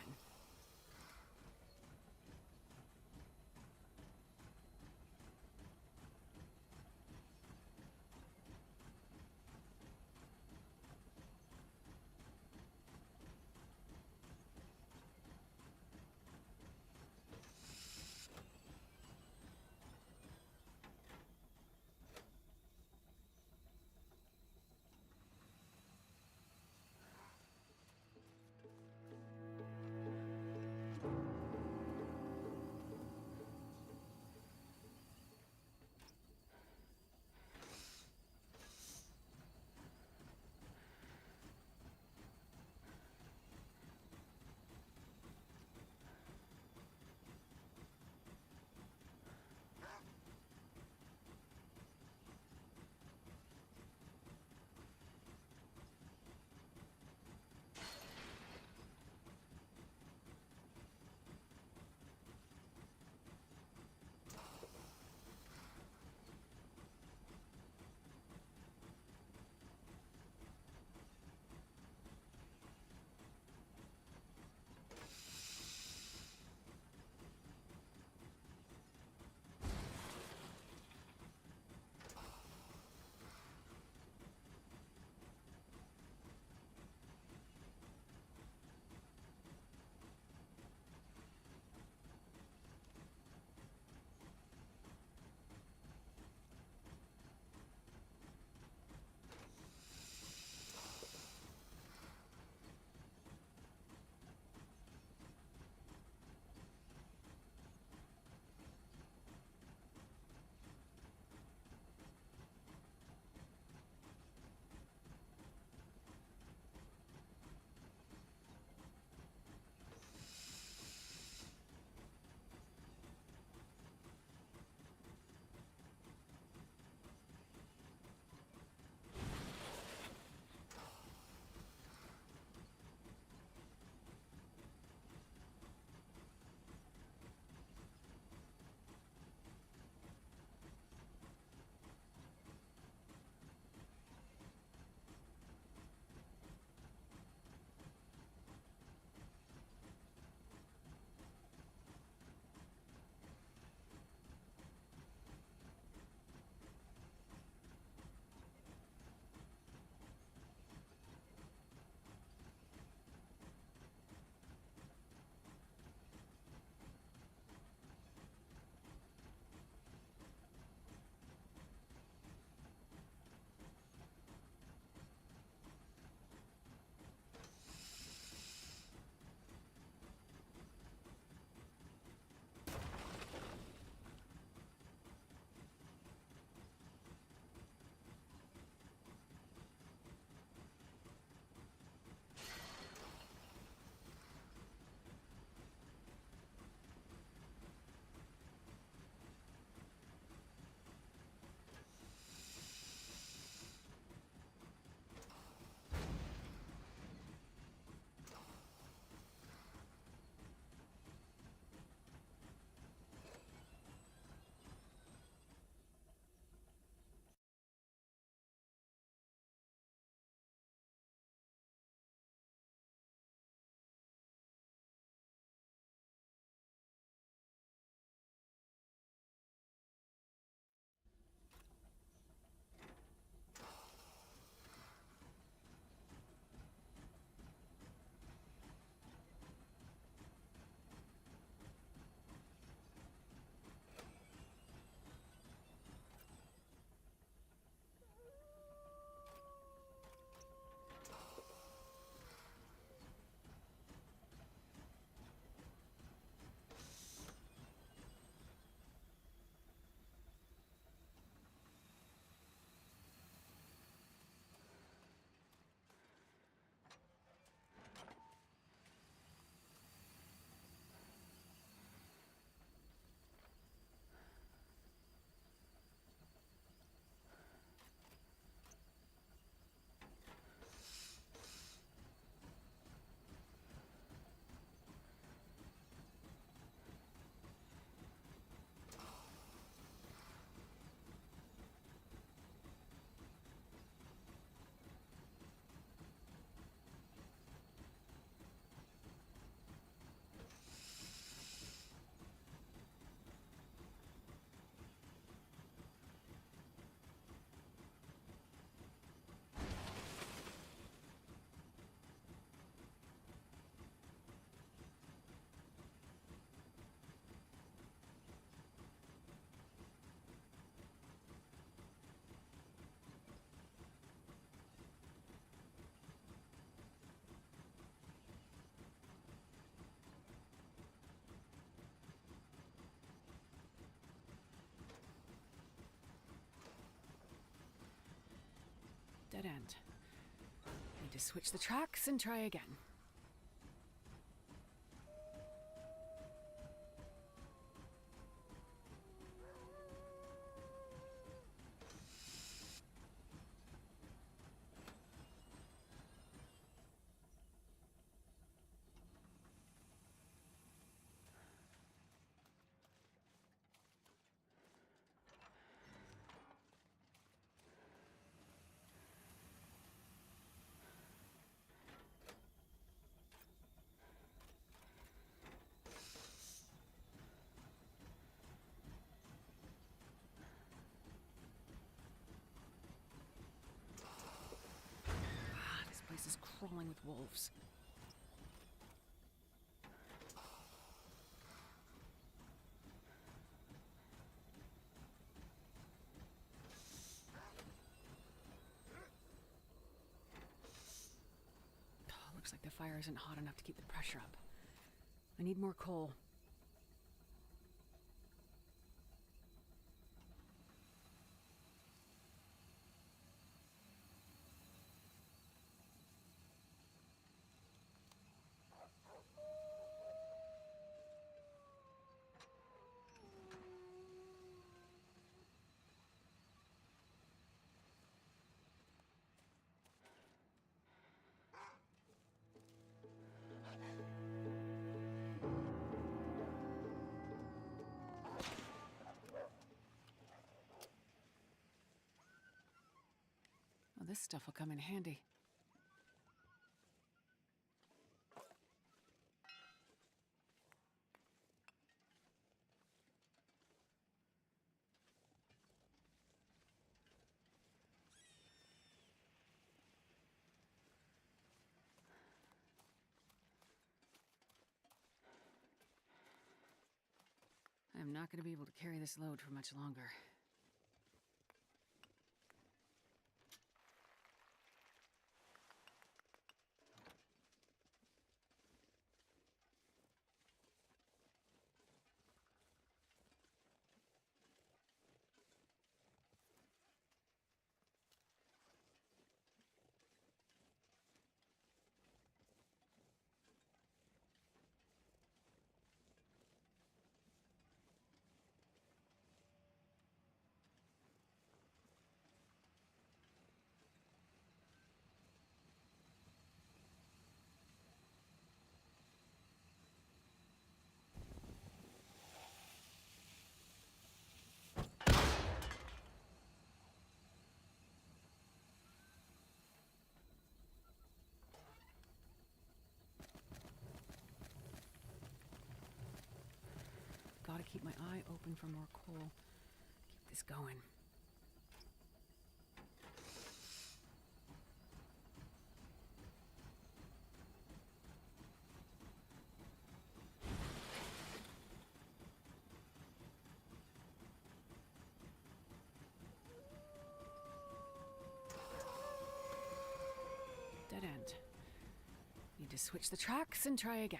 Dead end. Need to switch the tracks and try again. This place is crawling with wolves. Looks like the fire isn't hot enough to keep the pressure up. I need more coal. Well, this stuff will come in handy. I'm not going to be able to carry this load for much longer. Gotta keep my eye open for more coal. Keep this going. Dead end. Need to switch the tracks and try again.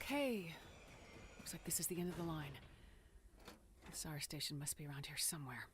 Okay. Looks like this is the end of the line. The SAR station must be around here somewhere.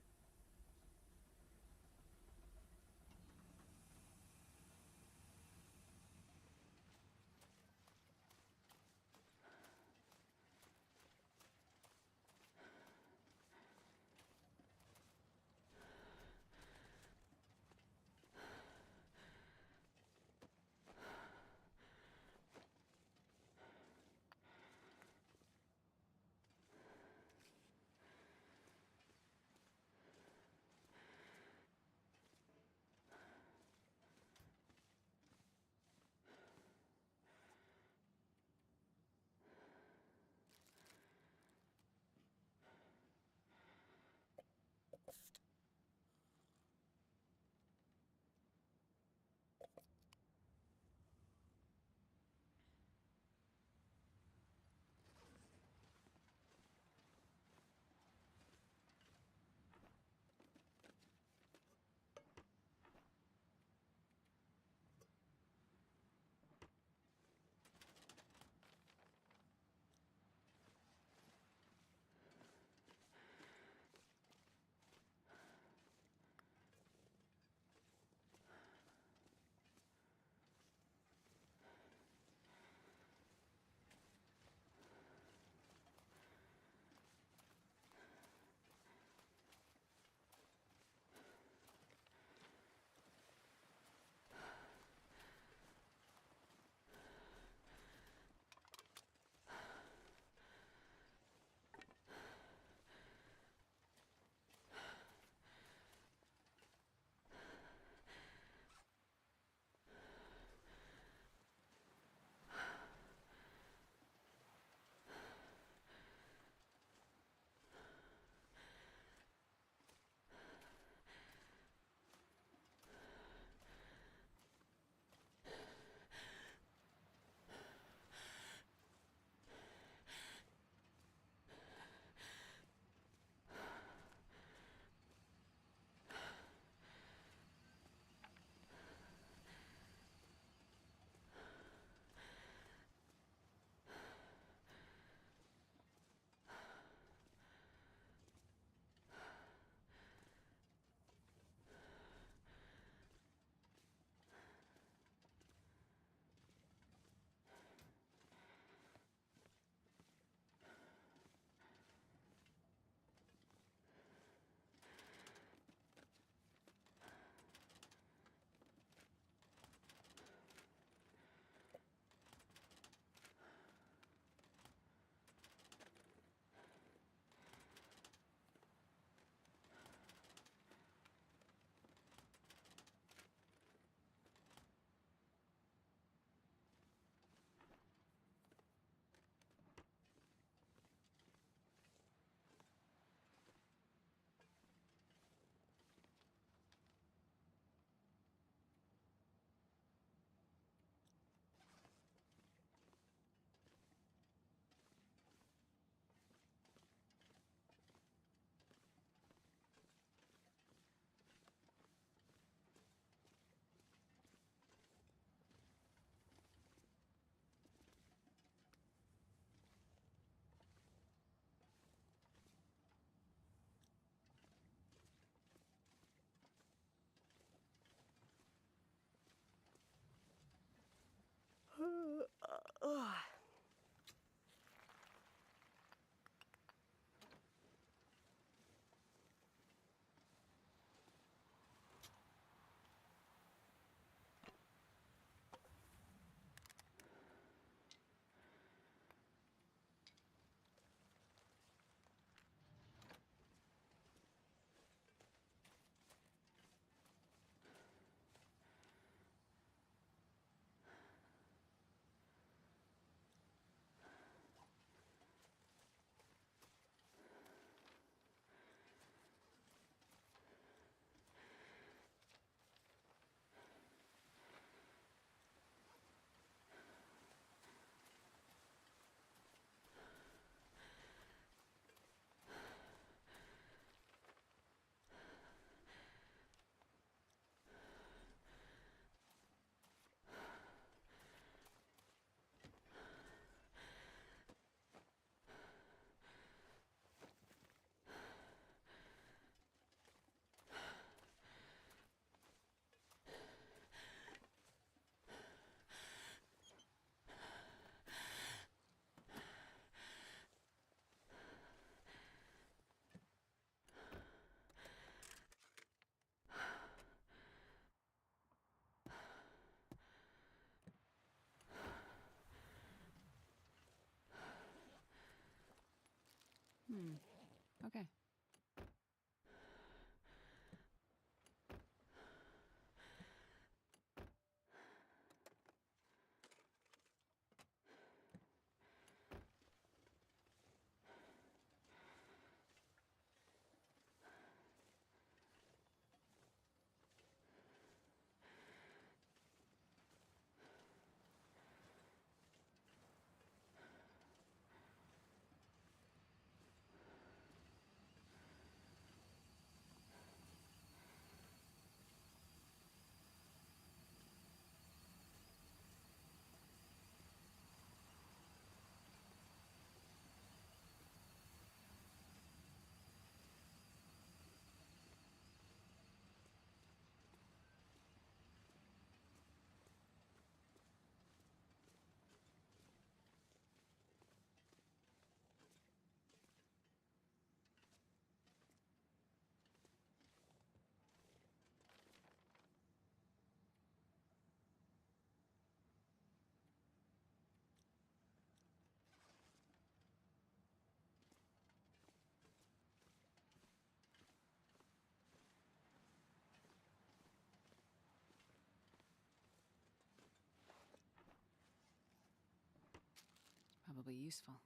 Okay. Probably useful.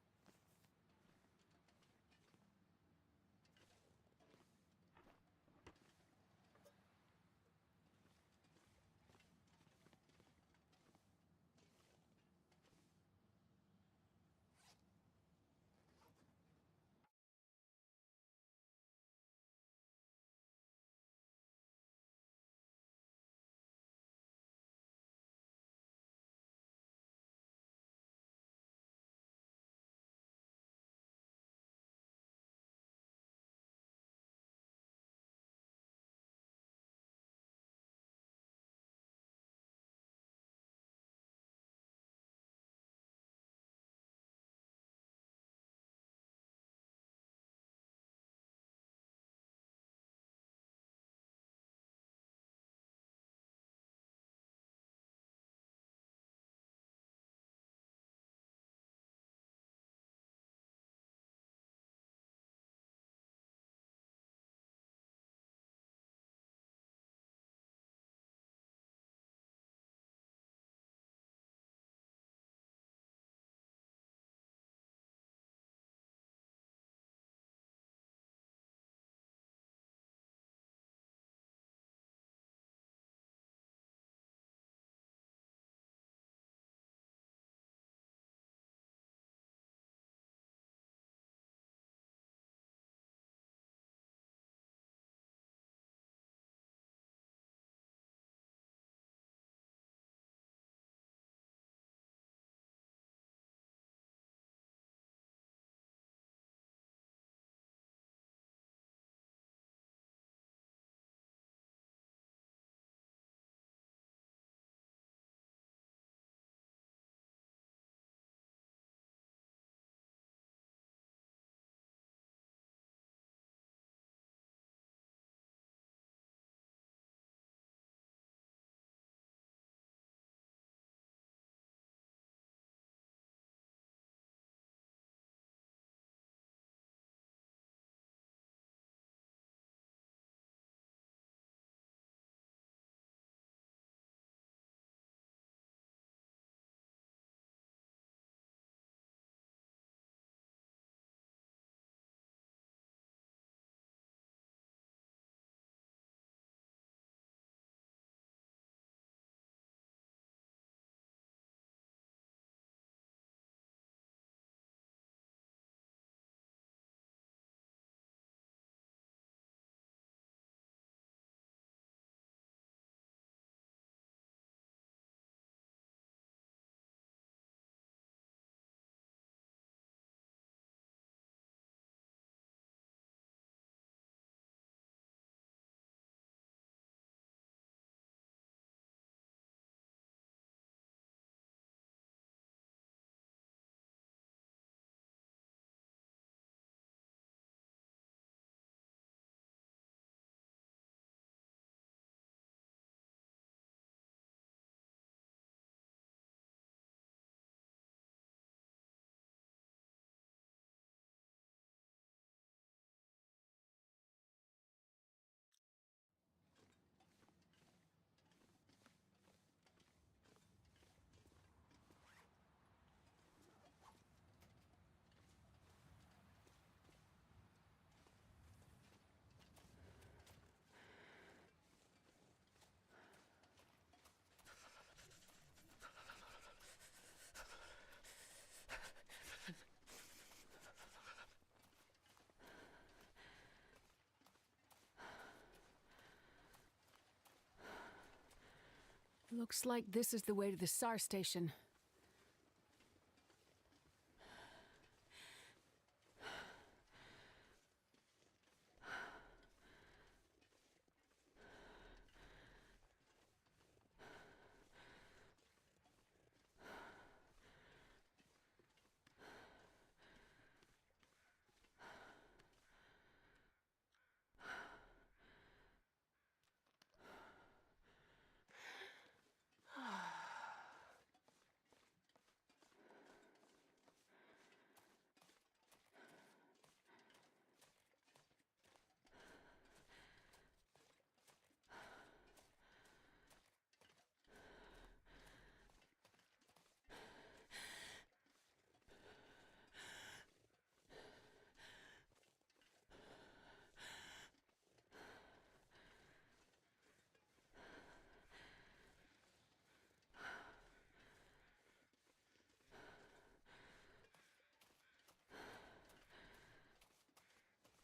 Looks like this is the way to the SAR station.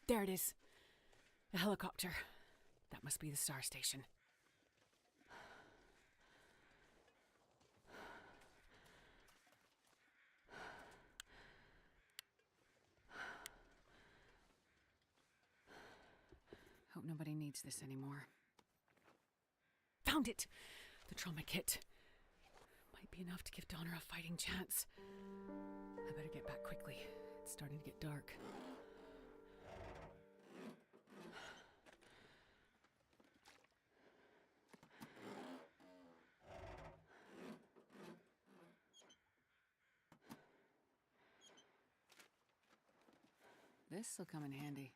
There it is. A helicopter. That must be the SAR station. Hope nobody needs this anymore. Found it! The trauma kit. Might be enough to give Donner a fighting chance. I better get back quickly. It's starting to get dark. This'll come in handy.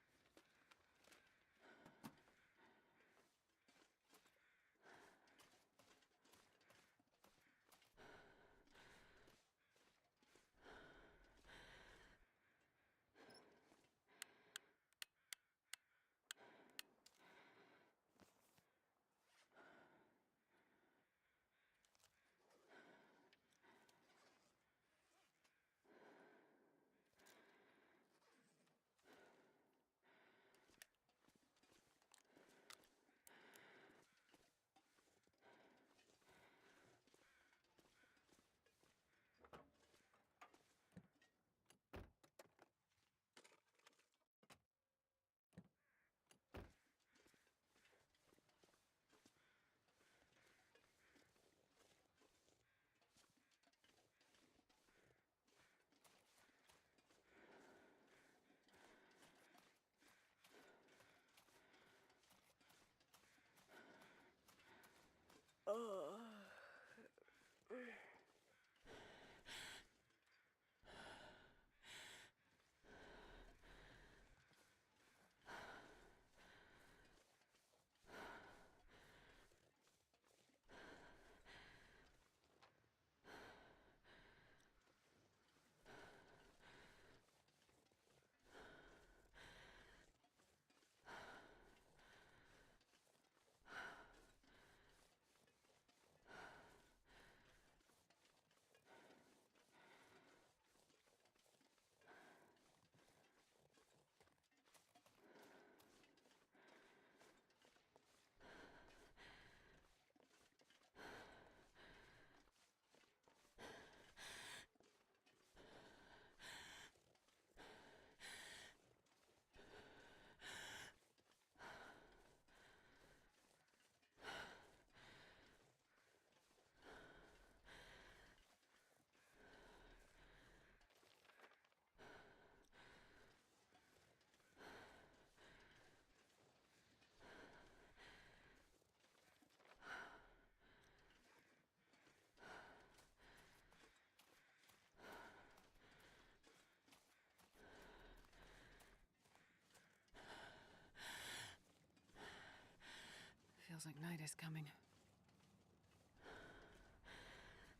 Feels like night is coming.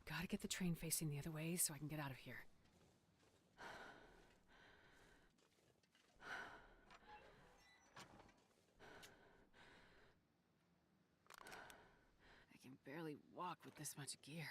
Gotta get the train facing the other way so I can get out of here. I can barely walk with this much gear.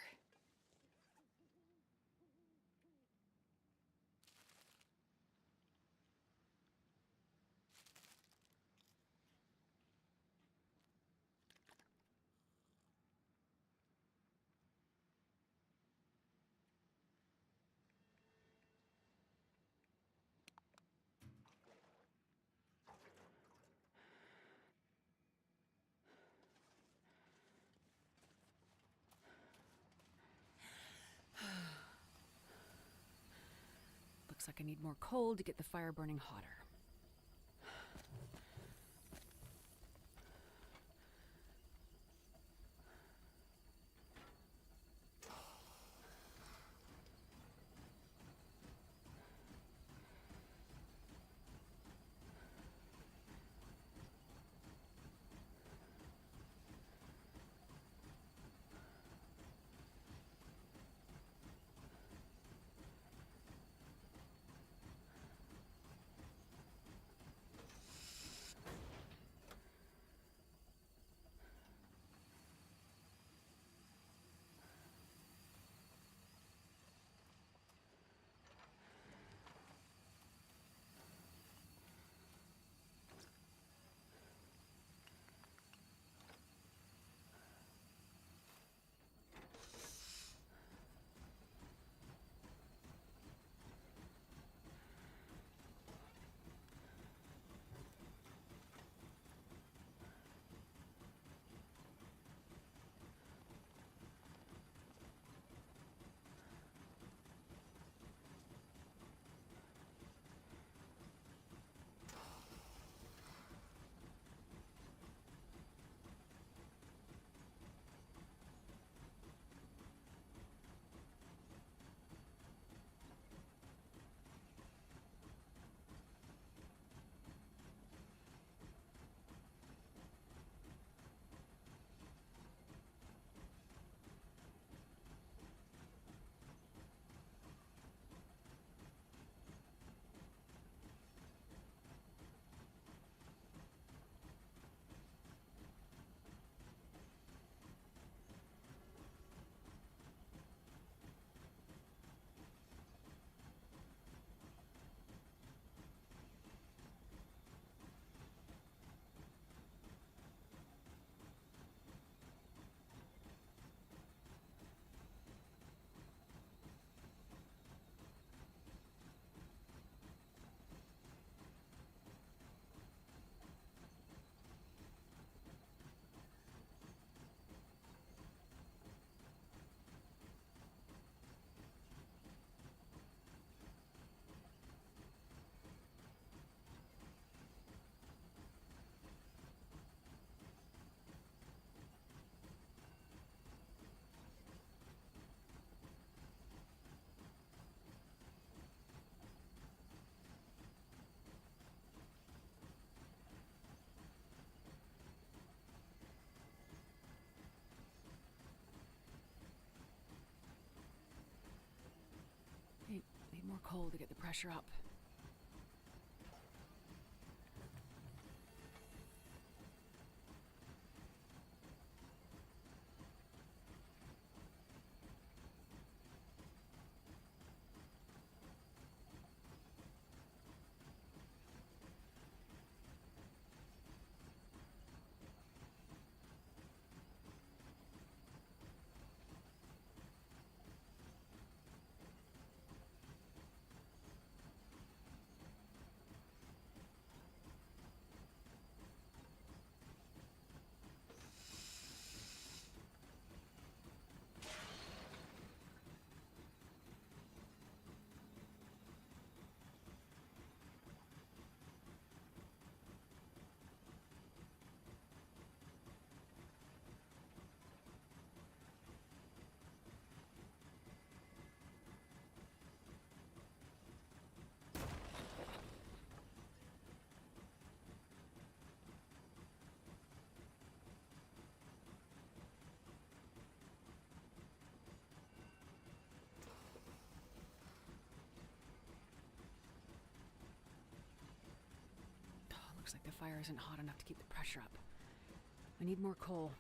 like I need more coal to get the fire burning hotter. Need more coal to get the pressure up. Looks like the fire isn't hot enough to keep the pressure up. I need more coal.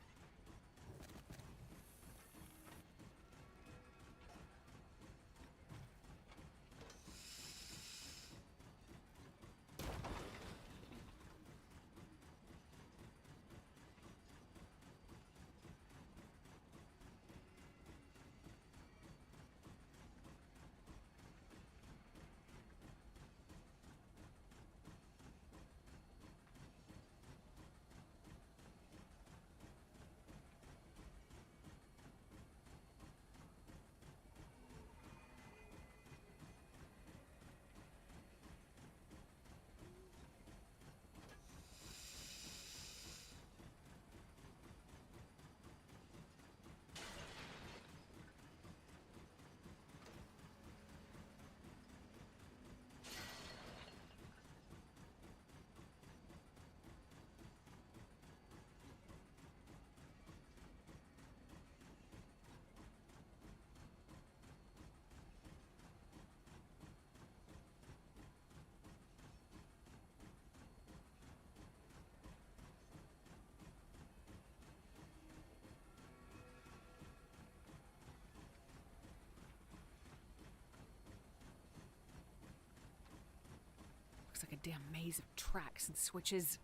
a damn maze of tracks and switches.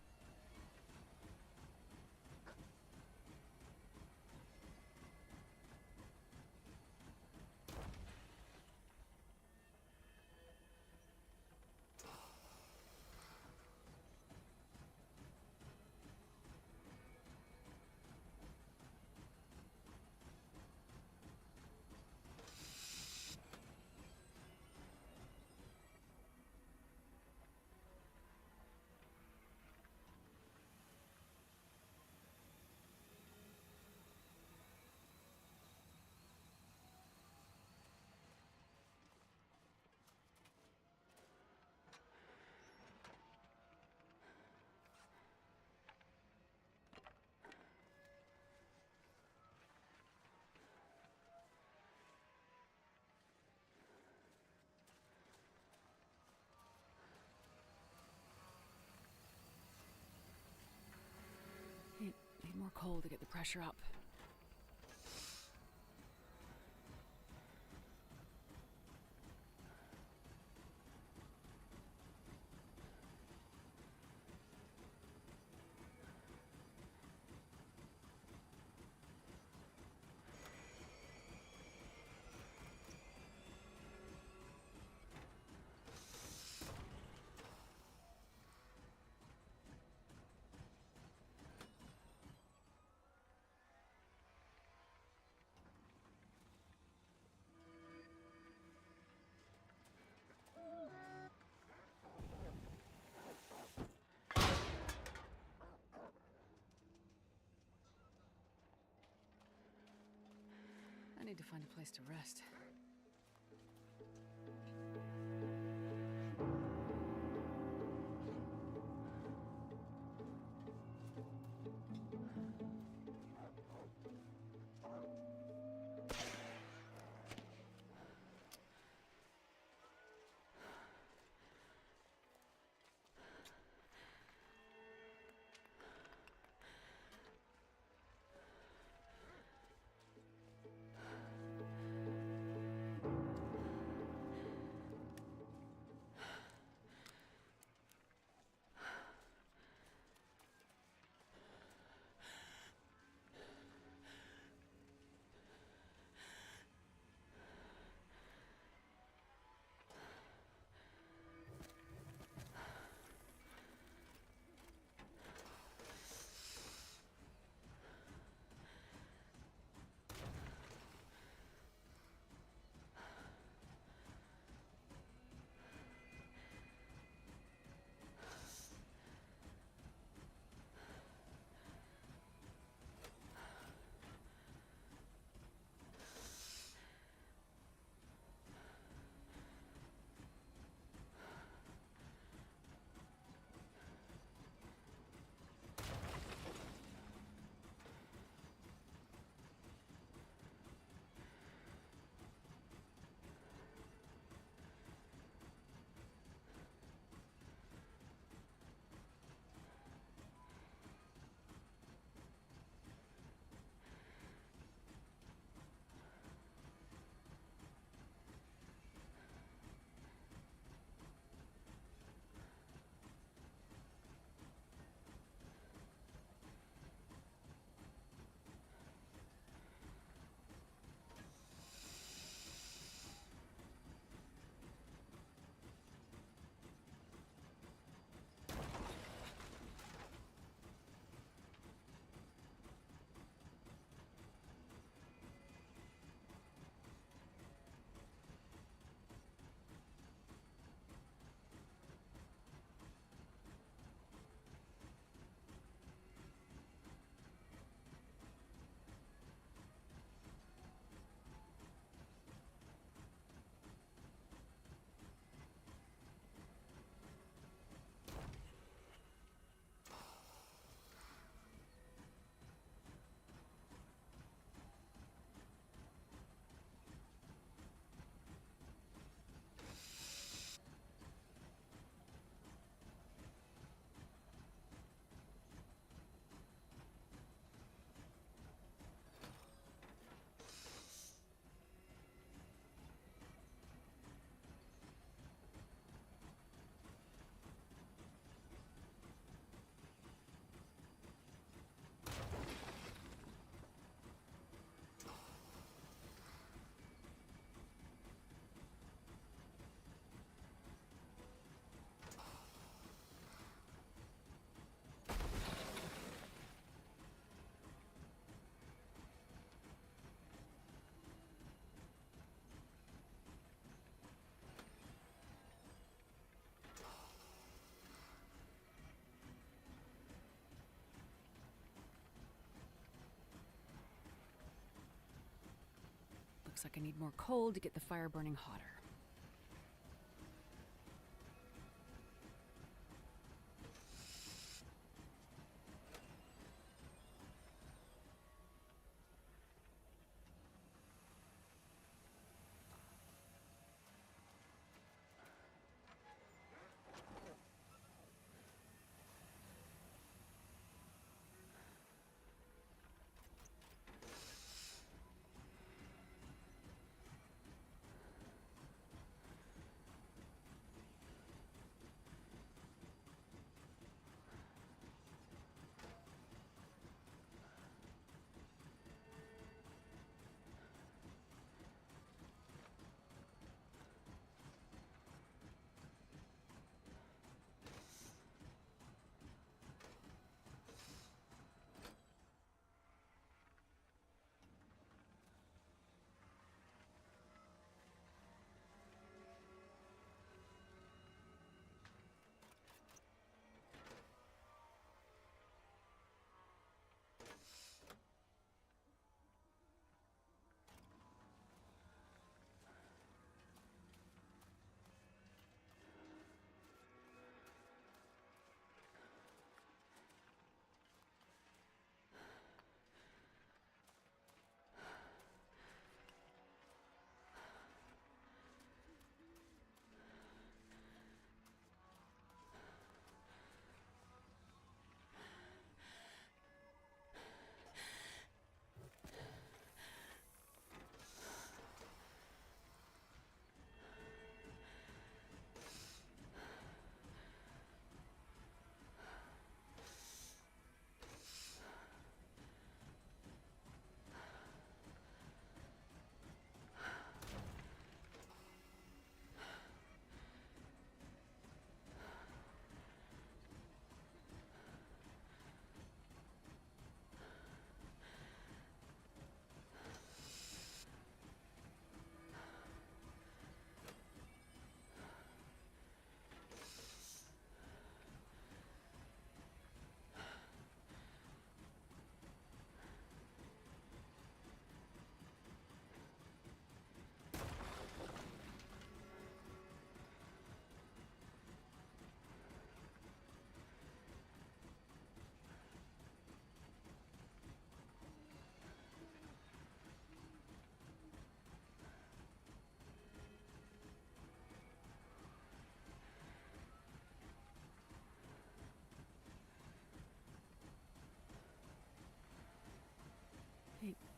Need more coal to get the pressure up. I need to find a place to rest. like I need more coal to get the fire burning hotter.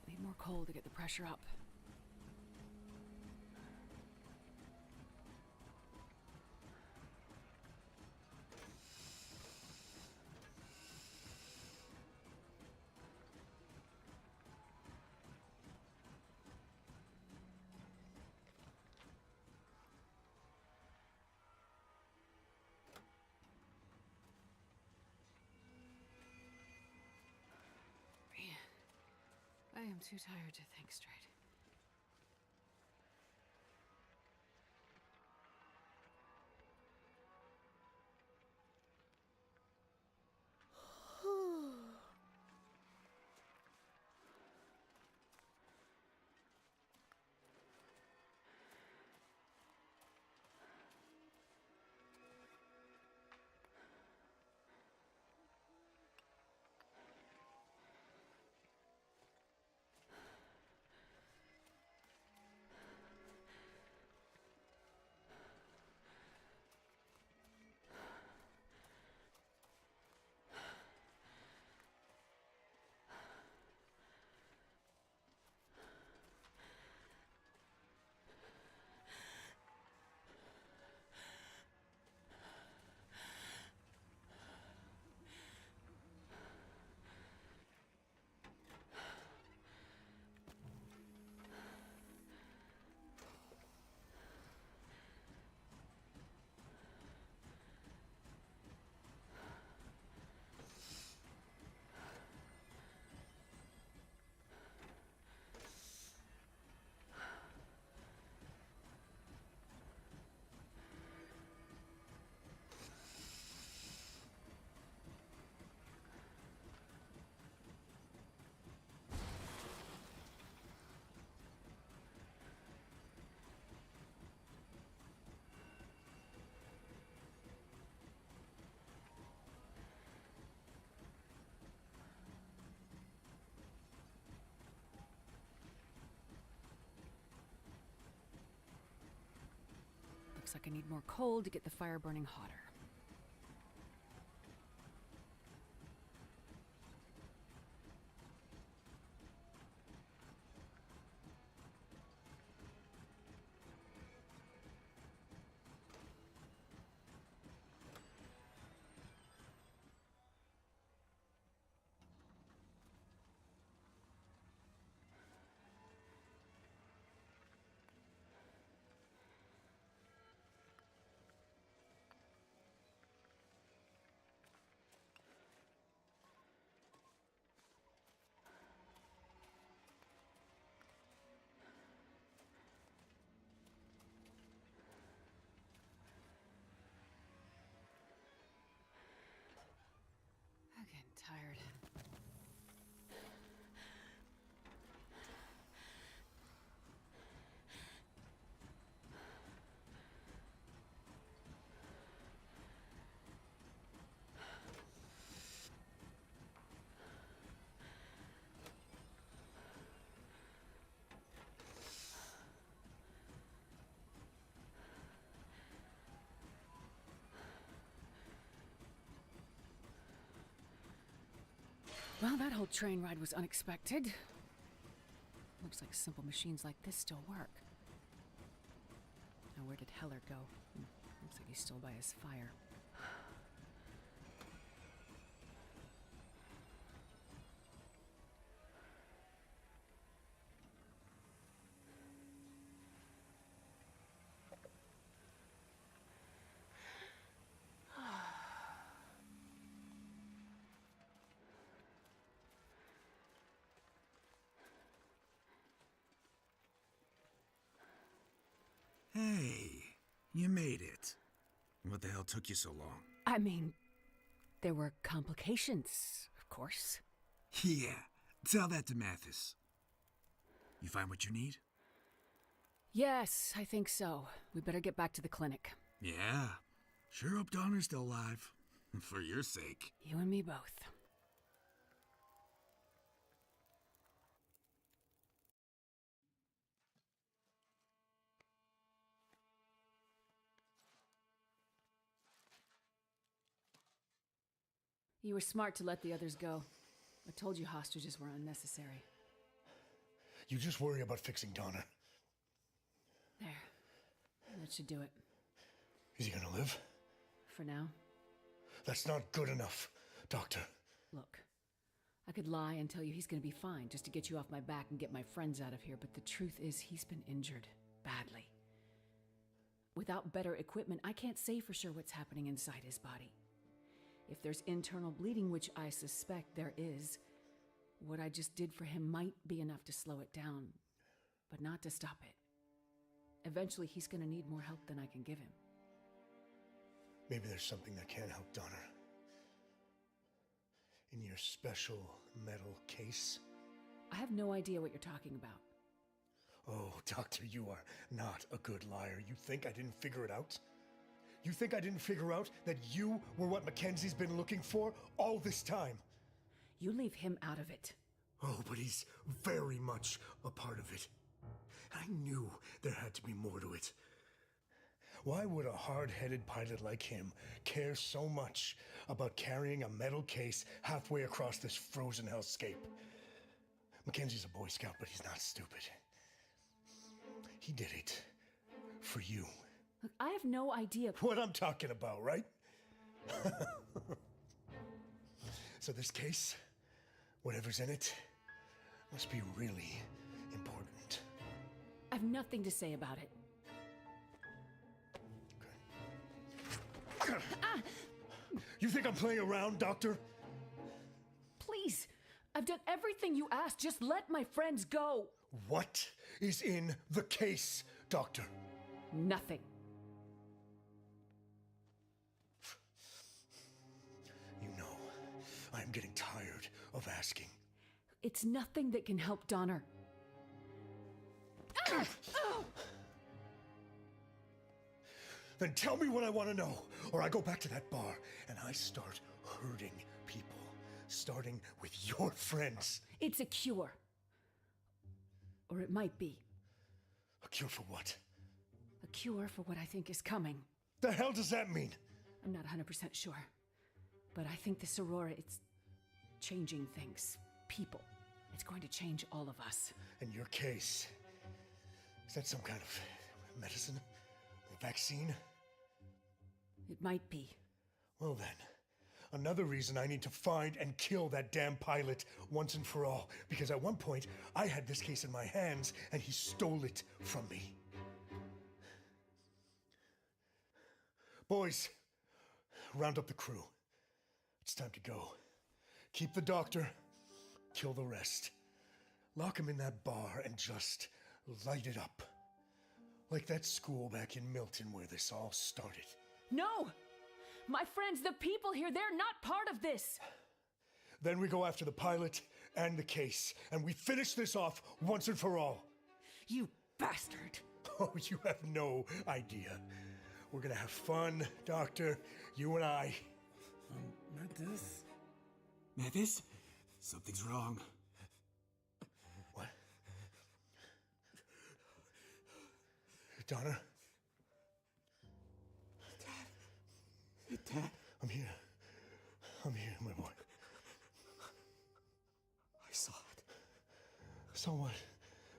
Need more coal to get the pressure up. I am too tired to think straight. Looks like I need more coal to get the fire burning hotter. I'm getting tired. Well, that whole train ride was unexpected. Looks like simple machines like this still work. Now, where did Heller go? Looks like he's still by his fire. Hey, you made it. What the hell took you so long? I mean, there were complications, of course. Yeah, tell that to Mathis. You find what you need? Yes, I think so. We better get back to the clinic. Yeah, sure hope Donner's still alive. For your sake. You and me both. You were smart to let the others go. I told you hostages were unnecessary. You just worry about fixing Donner. There. That should do it. Is he gonna live? For now. That's not good enough, Doctor. Look, I could lie and tell you he's gonna be fine just to get you off my back and get my friends out of here, but the truth is he's been injured. Badly. Without better equipment, I can't say for sure what's happening inside his body. If there's internal bleeding, which I suspect there is, what I just did for him might be enough to slow it down, but not to stop it. Eventually, he's gonna need more help than I can give him. Maybe there's something that can help Donner. In your special metal case? I have no idea what you're talking about. Oh, Doctor, you are not a good liar. You think I didn't figure it out? You think I didn't figure out that you were what Mackenzie's been looking for all this time? You leave him out of it. Oh, but he's very much a part of it. I knew there had to be more to it. Why would a hard-headed pilot like him care so much about carrying a metal case halfway across this frozen hellscape? Mackenzie's a Boy Scout, but he's not stupid. He did it for you. Look, I have no idea what I'm talking about, right? So this case, whatever's in it, must be really important. I have nothing to say about it. Okay. You think I'm playing around, Doctor? Please, I've done everything you asked. Just let my friends go. What is in the case, Doctor? Nothing. You know, I'm getting tired of asking. It's nothing that can help Donner. Then tell me what I want to know, or I go back to that bar and I start hurting people, starting with your friends. It's a cure. Or it might be. A cure for what? A cure for what I think is coming. The hell does that mean? I'm not 100% sure. But I think this Aurora, it's changing things. People. It's going to change all of us. In your case, is that some kind of medicine? Vaccine? It might be. Well then, another reason I need to find and kill that damn pilot once and for all. Because at one point, I had this case in my hands and he stole it from me. Boys, round up the crew. It's time to go. Keep the doctor, kill the rest. Lock him in that bar and just light it up. Like that school back in Milton where this all started. No! My friends, the people here, they're not part of this! Then we go after the pilot and the case, and we finish this off once and for all. You bastard! Oh, you have no idea. We're gonna have fun, Doctor, you and I. Mathis? Mathis? Something's wrong. What? Donna? Dad? I'm here. I'm here, my boy. I saw it. So what,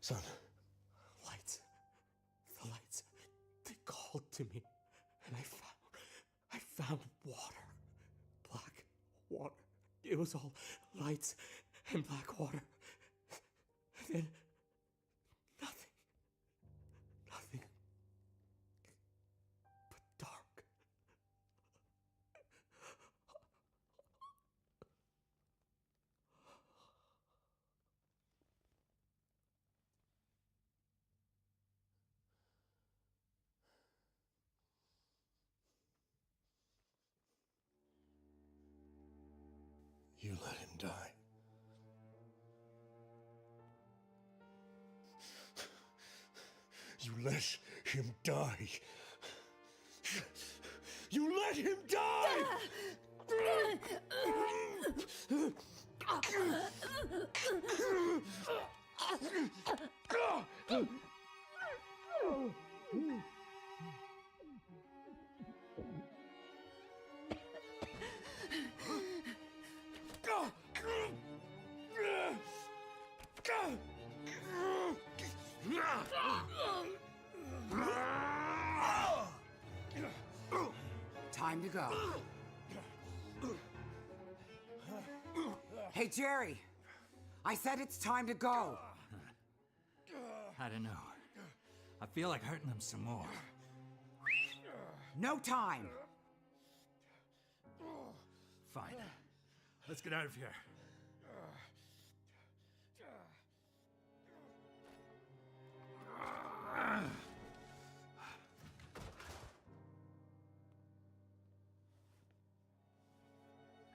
son? Lights. The lights. They called to me. And I found water. Black water. It was all lights and black water. And then nothing. Nothing. But dark. You let him die. You let him die. You let him die! Time to go. Hey, Jerry. I said it's time to go. I don't know. I feel like hurting them some more. No time. Fine. Let's get out of here.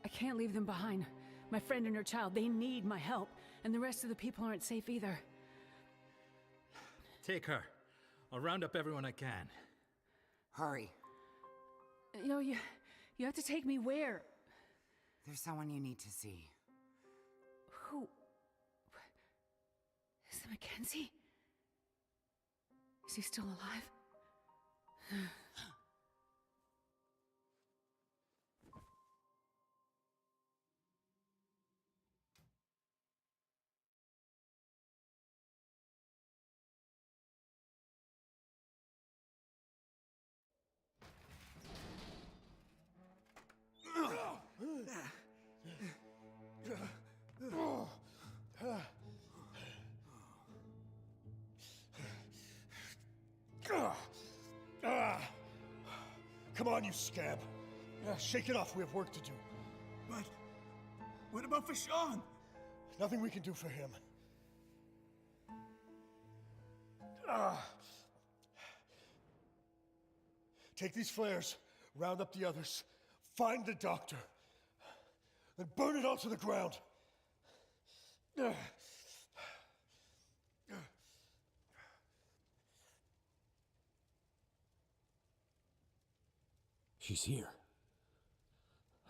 I can't leave them behind. My friend and her child, they need my help. And the rest of the people aren't safe either. Take her. I'll round up everyone I can. Hurry. No, you have to take me where? There's someone you need to see. Who? Is it Mackenzie? Is he still alive? Come on, you scab. Shake it off. We have work to do. But what about for Sean? Nothing we can do for him. Take these flares, round up the others, find the doctor, then burn it all to the ground. She's here.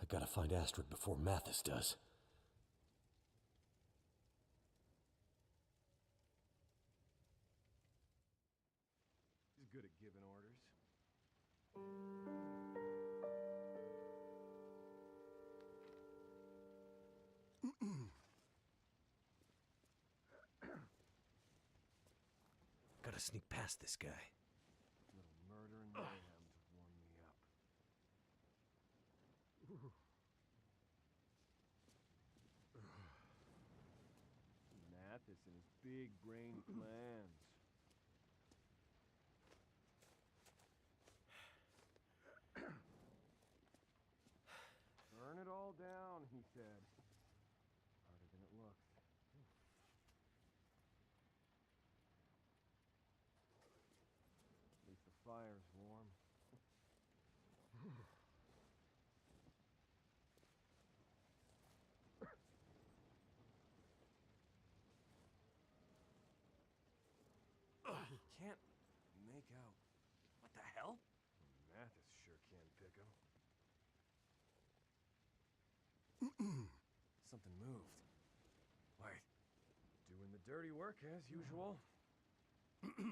I gotta find Astrid before Mathis does. He's good at giving orders. sneak past this guy. Little murder and mayhem to warm me up. Mathis and his big brain plans. Burn it all down, he said. Harder than it looks. At least the fire's warm. He can't make out. What the hell? Mathis sure can pick him. Something moved. Wait. Doing the dirty work as usual. Middle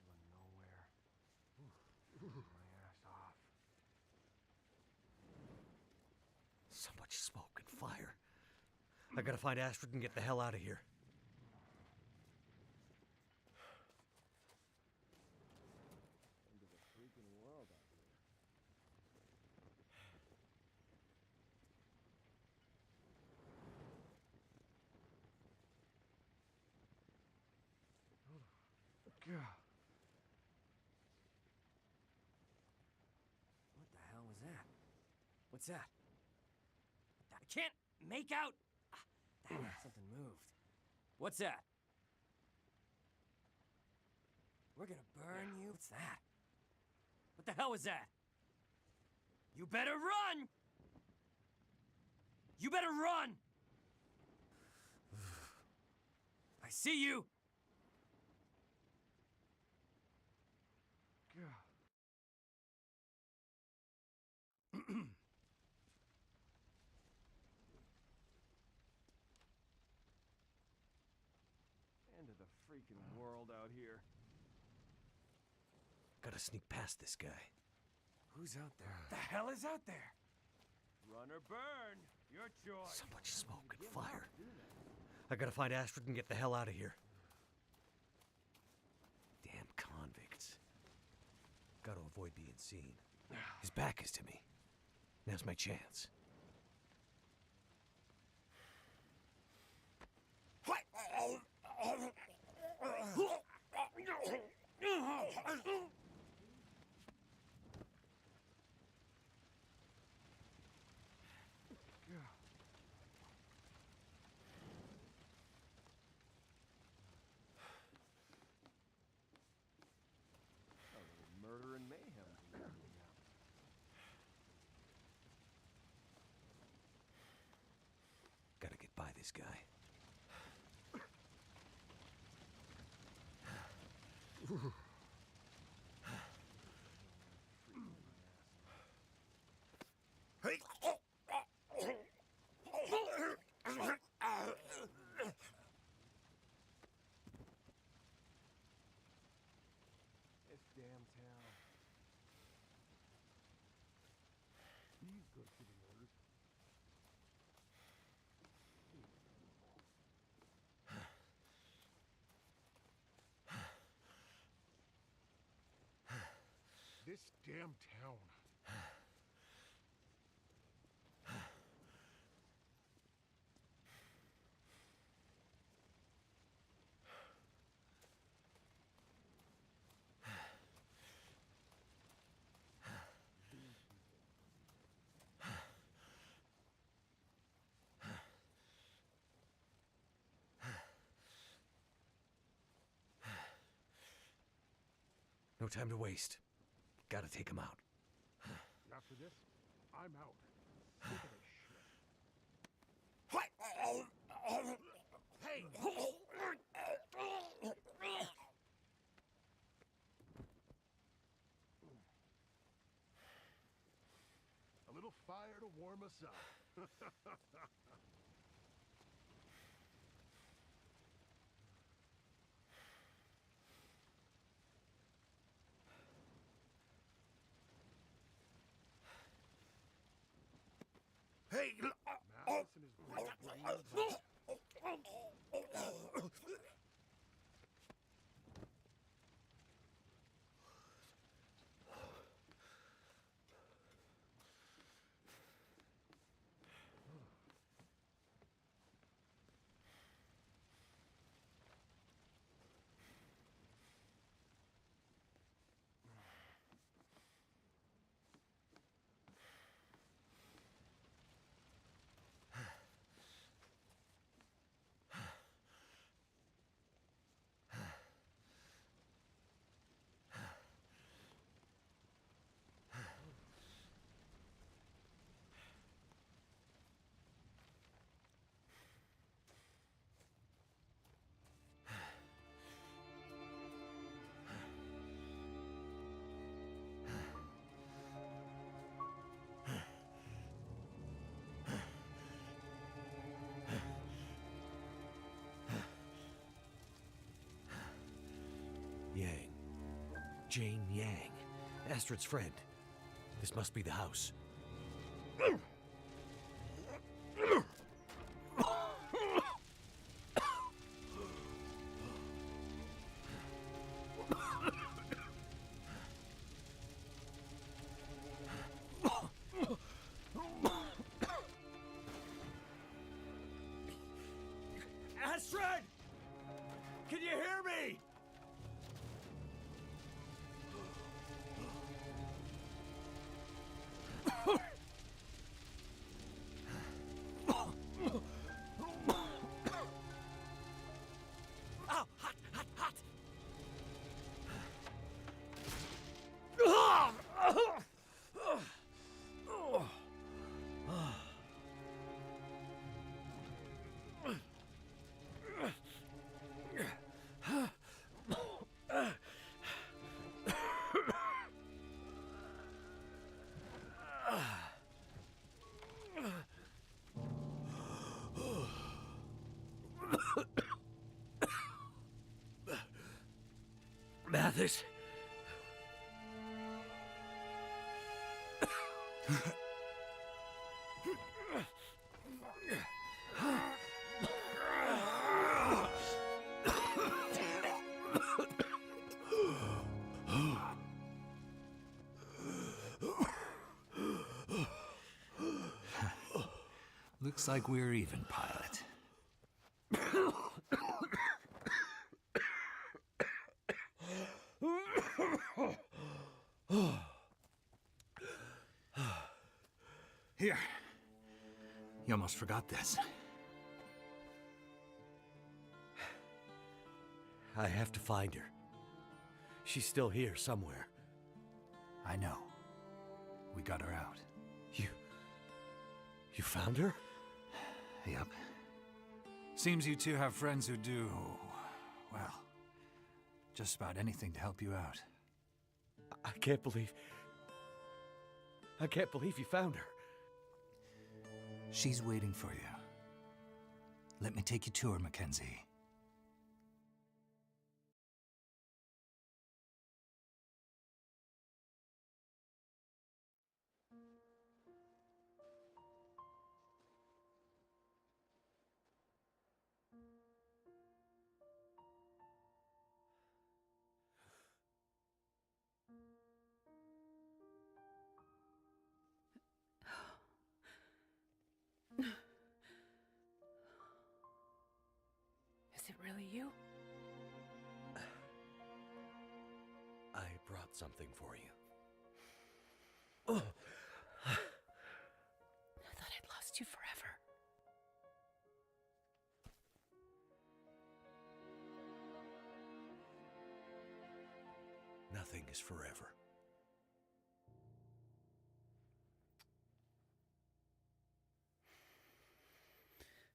of nowhere. My ass off. So much smoke and fire. I gotta find Astrid and get the hell out of here. End of the freaking world out here. God. What the hell was that? What's that? I can't make out. Something moved. What's that? We're gonna burn you. What's that? What the hell was that? You better run! You better run! I see you! God. End of the freaking world out here. Gotta sneak past this guy. Who's out there? The hell is out there? Run or burn, your choice. So much smoke and fire. I gotta find Astrid and get the hell out of here. Damn convicts. Gotta avoid being seen. His back is to me. Now's my chance. Murder and mayhem to warm me up. Gotta get by this guy. This damn town. He's good for the orders. This damn town. No time to waste. Gotta take him out. After this, I'm out. Sick of this shit. Hey! A little fire to warm us up. Hey! Mathis and Jane Yang, Astrid's friend. This must be the house. Astrid! Can you hear me? Oh, hot, hot, hot! Mathis? Looks like we're even, pilot. Here. You almost forgot this. I have to find her. She's still here somewhere. I know. We got her out. You found her? Yep. Seems you two have friends who do, well, just about anything to help you out. I can't believe you found her. She's waiting for you. Let me take you to her, Mackenzie. Is it really you? I brought something for you. I thought I'd lost you forever. Nothing is forever.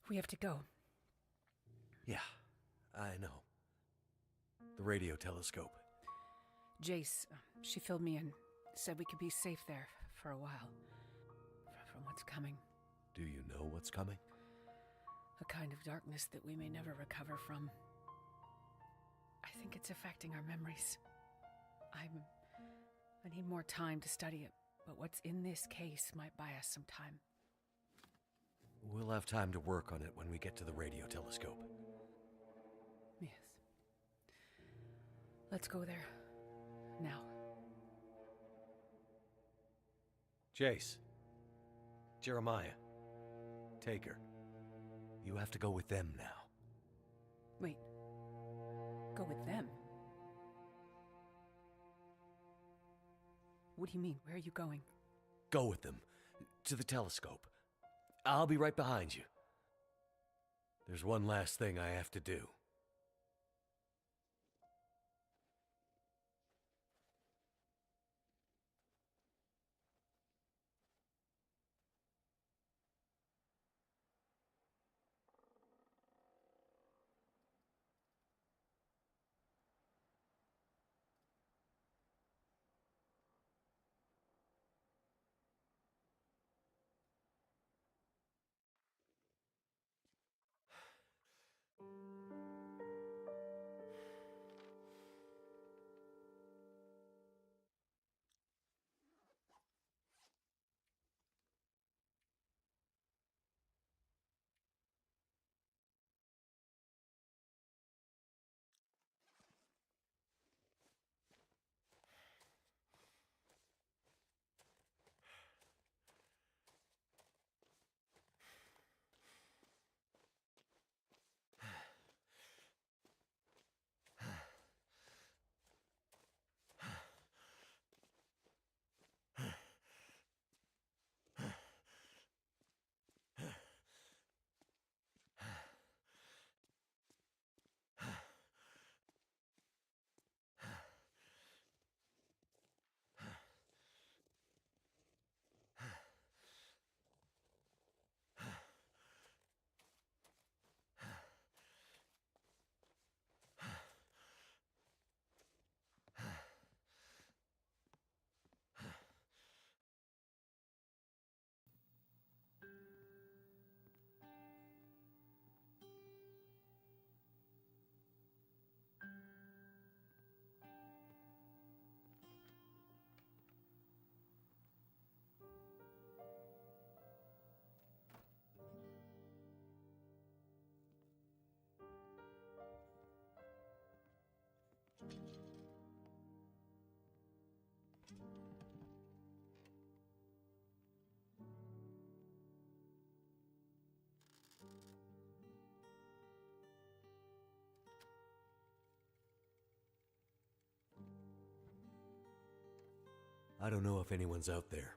We have to go. Yeah, I know. The radio telescope. Jace, she filled me in. Said we could be safe there for a while. From what's coming. Do you know what's coming? A kind of darkness that we may never recover from. I think it's affecting our memories. I need more time to study it, but what's in this case might buy us some time. We'll have time to work on it when we get to the radio telescope. Yes. Let's go there. Now. Jace. Jeremiah. Take her. You have to go with them now. Wait. Go with them? What do you mean? Where are you going? Go with them. To the telescope. I'll be right behind you. There's one last thing I have to do. I don't know if anyone's out there.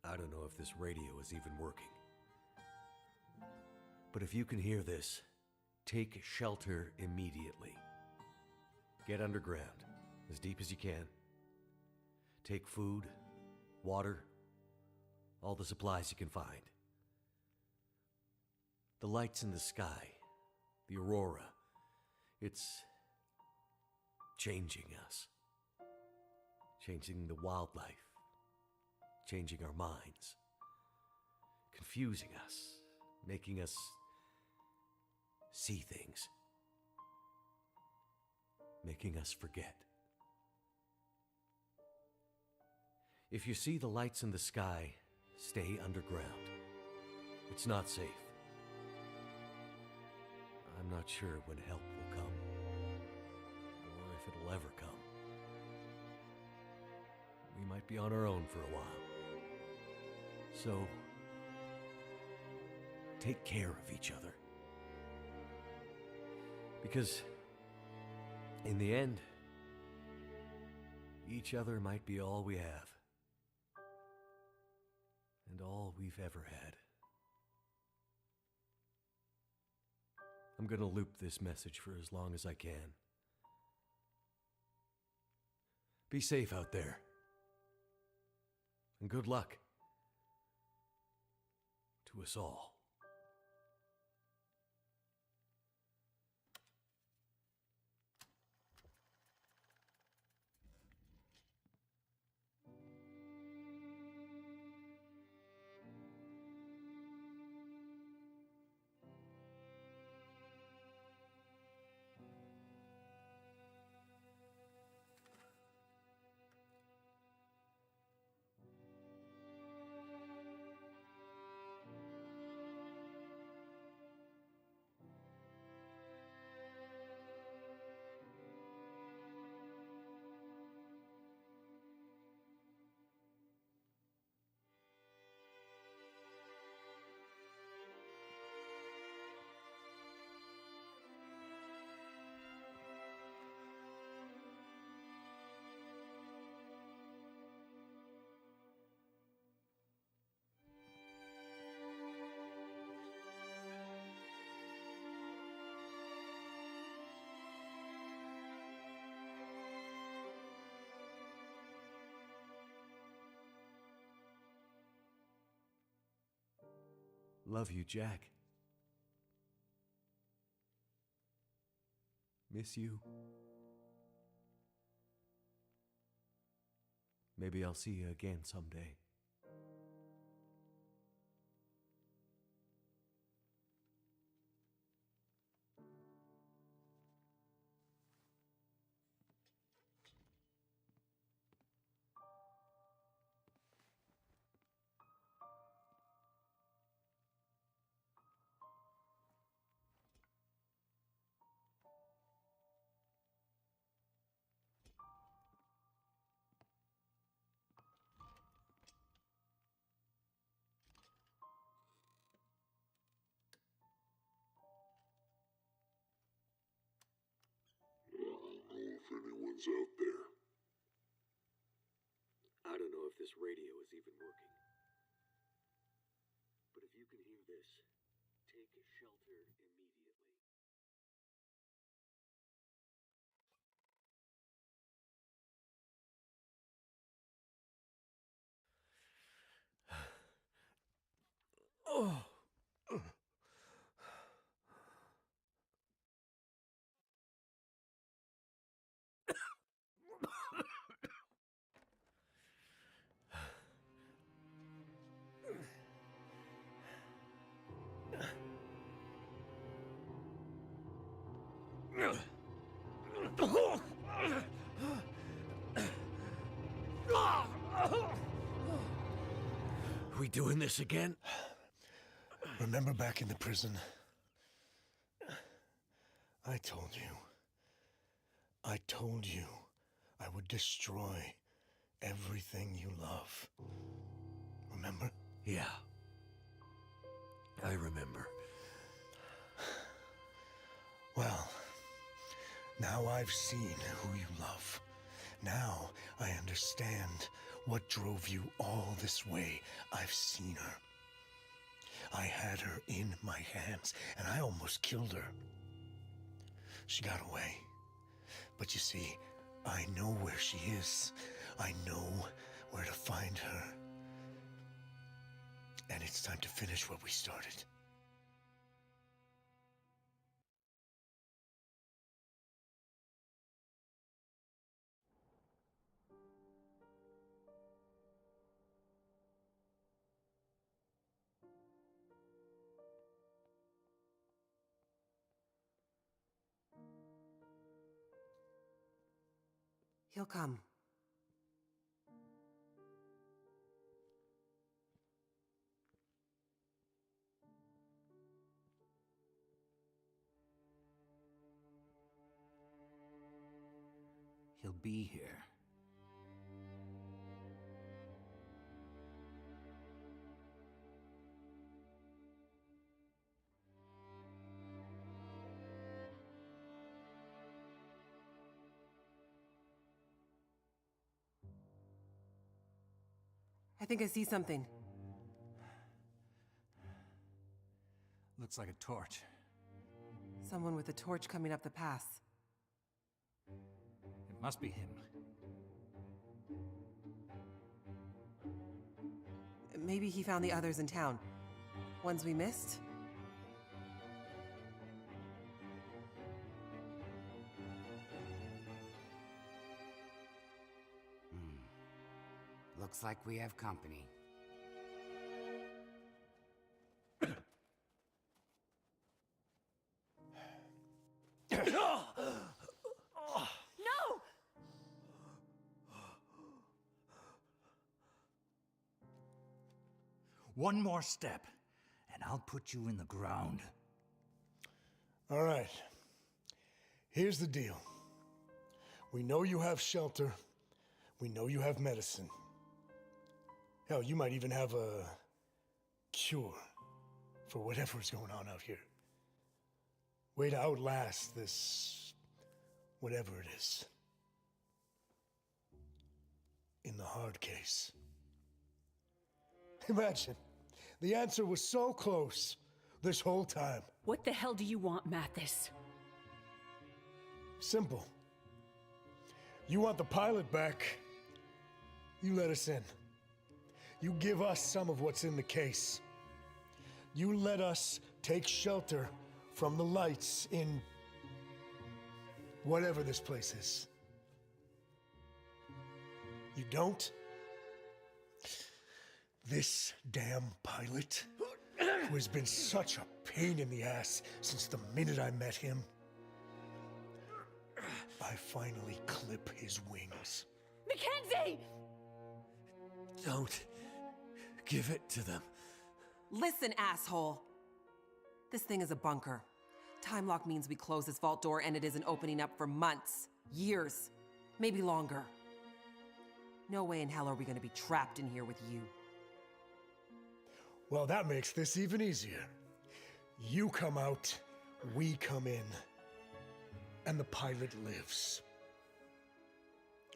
I don't know if this radio is even working. But if you can hear this, take shelter immediately. Get underground, as deep as you can. Take food, water, all the supplies you can find. The lights in the sky, the aurora, it's changing us. Changing the wildlife. Changing our minds. Confusing us. Making us see things. Making us forget. If you see the lights in the sky, stay underground. It's not safe. I'm not sure when help will come, or if it'll ever come. We might be on our own for a while. So, take care of each other. Because, in the end, each other might be all we have. And all we've ever had. I'm gonna loop this message for as long as I can. Be safe out there. And good luck to us all. Love you, Jack. Miss you. Maybe I'll see you again someday. If anyone's out there. I don't know if this radio is even working. But if you can hear this, take shelter immediately. Oh. We doing this again? Remember back in the prison? I told you I would destroy everything you love. Remember? Yeah. I remember. Well, now I've seen who you love, Now I understand what drove you all this way. I've seen her. I had her in my hands, and I almost killed her. She got away. But you see, I know where she is. I know where to find her. And it's time to finish what we started. He'll come. He'll be here. I think I see something. Looks like a torch. Someone with a torch coming up the pass. It must be him. Maybe he found the others in town. Ones we missed? Looks like we have company. No! One more step, and I'll put you in the ground. All right. Here's the deal. We know you have shelter. We know you have medicine. Hell, you might even have a cure for whatever's going on out here. Way to outlast this, whatever it is. In the hard case. Imagine, the answer was so close this whole time. What the hell do you want, Mathis? Simple. You want the pilot back, you let us in. You give us some of what's in the case. You let us take shelter from the lights in whatever this place is. You don't? This damn pilot, who has been such a pain in the ass since the minute I met him, I finally clip his wings. Mackenzie! Don't give it to them. Listen, asshole! This thing is a bunker. Time lock means we close this vault door and it isn't opening up for months, years, maybe longer. No way in hell are we gonna be trapped in here with you. Well, that makes this even easier. You come out, we come in, and the pilot lives.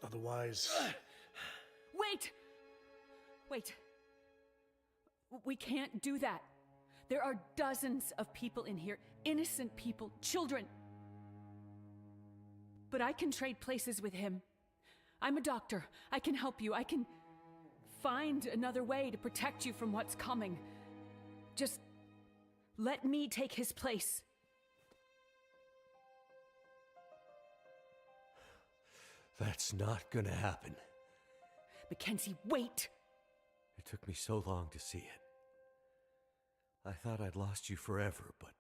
Otherwise... Wait! Wait. We can't do that. There are dozens of people in here, innocent people, children. But I can trade places with him. I'm a doctor. I can help you. I can find another way to protect you from what's coming. Just let me take his place. That's not gonna happen. Mackenzie, wait! It took me so long to see it. I thought I'd lost you forever, but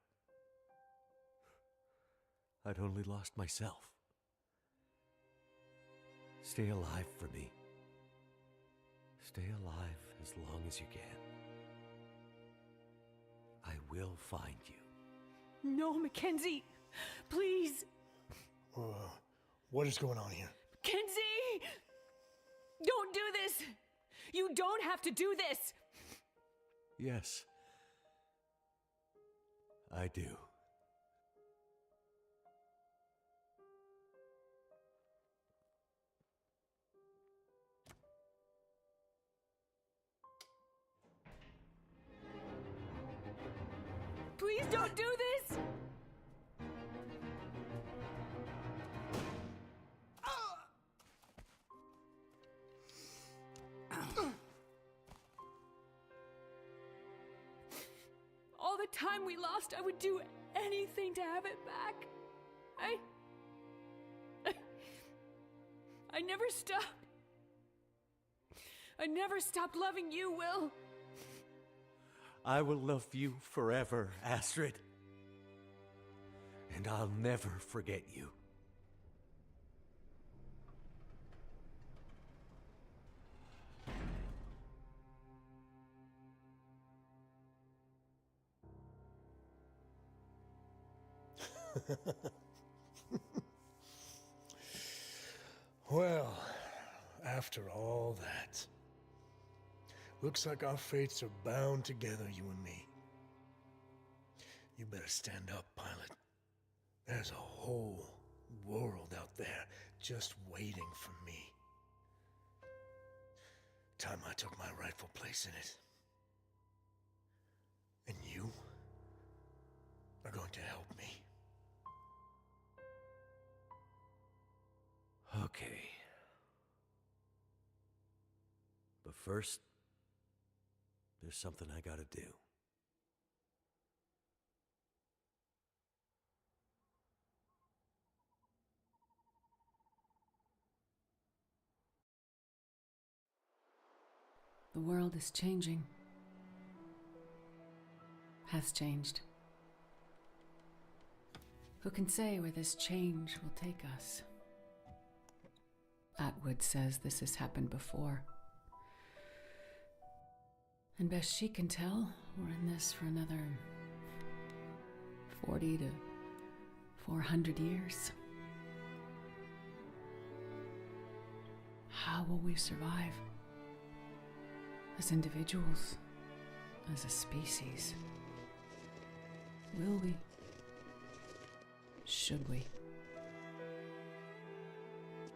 I'd only lost myself. Stay alive for me. Stay alive as long as you can. I will find you. No, Mackenzie! Please! What is going on here? Mackenzie! Don't do this! You don't have to do this! Yes, I do. don't do this! All the time we lost, I would do anything to have it back. I never stopped. I never stopped loving you, Will. I will love you forever, Astrid. And I'll never forget you. Well, after all that, looks like our fates are bound together, you and me. You better stand up, pilot. There's a whole world out there just waiting for me. Time I took my rightful place in it. And you are going to help me. Okay. But first, there's something I gotta do. The world is changing. Has changed. Who can say where this change will take us? Atwood says this has happened before. And best she can tell, we're in this for another 40 to 400 years. How will we survive? As individuals, as a species? Will we? Should we?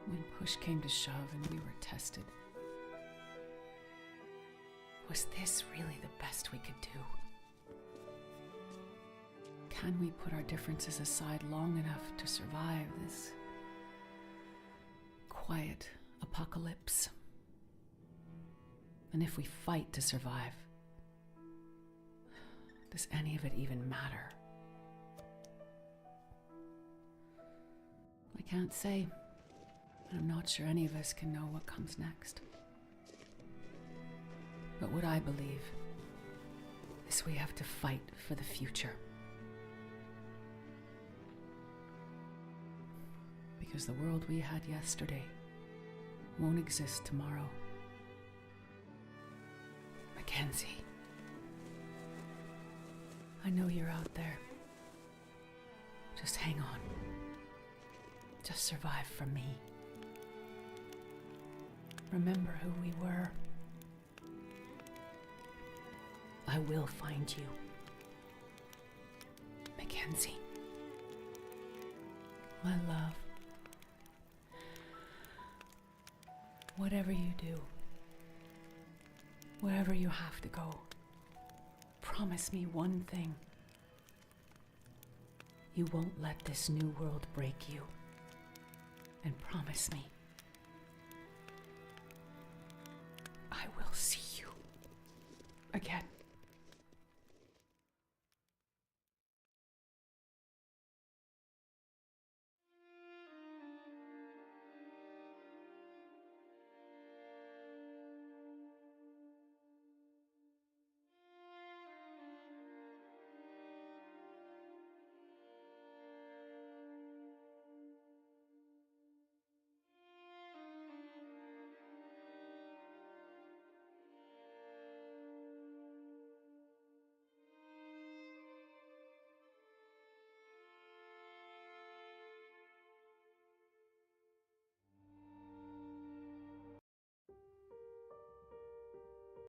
When push came to shove and we were tested, was this really the best we could do? Can we put our differences aside long enough to survive this quiet apocalypse? And if we fight to survive, does any of it even matter? I can't say. I'm not sure any of us can know what comes next. But what I believe is we have to fight for the future. Because the world we had yesterday won't exist tomorrow. Mackenzie, I know you're out there. Just hang on. Just survive for me. Remember who we were. I will find you. Mackenzie. My love. Whatever you do, wherever you have to go, promise me one thing. You won't let this new world break you. And promise me, I will see you again.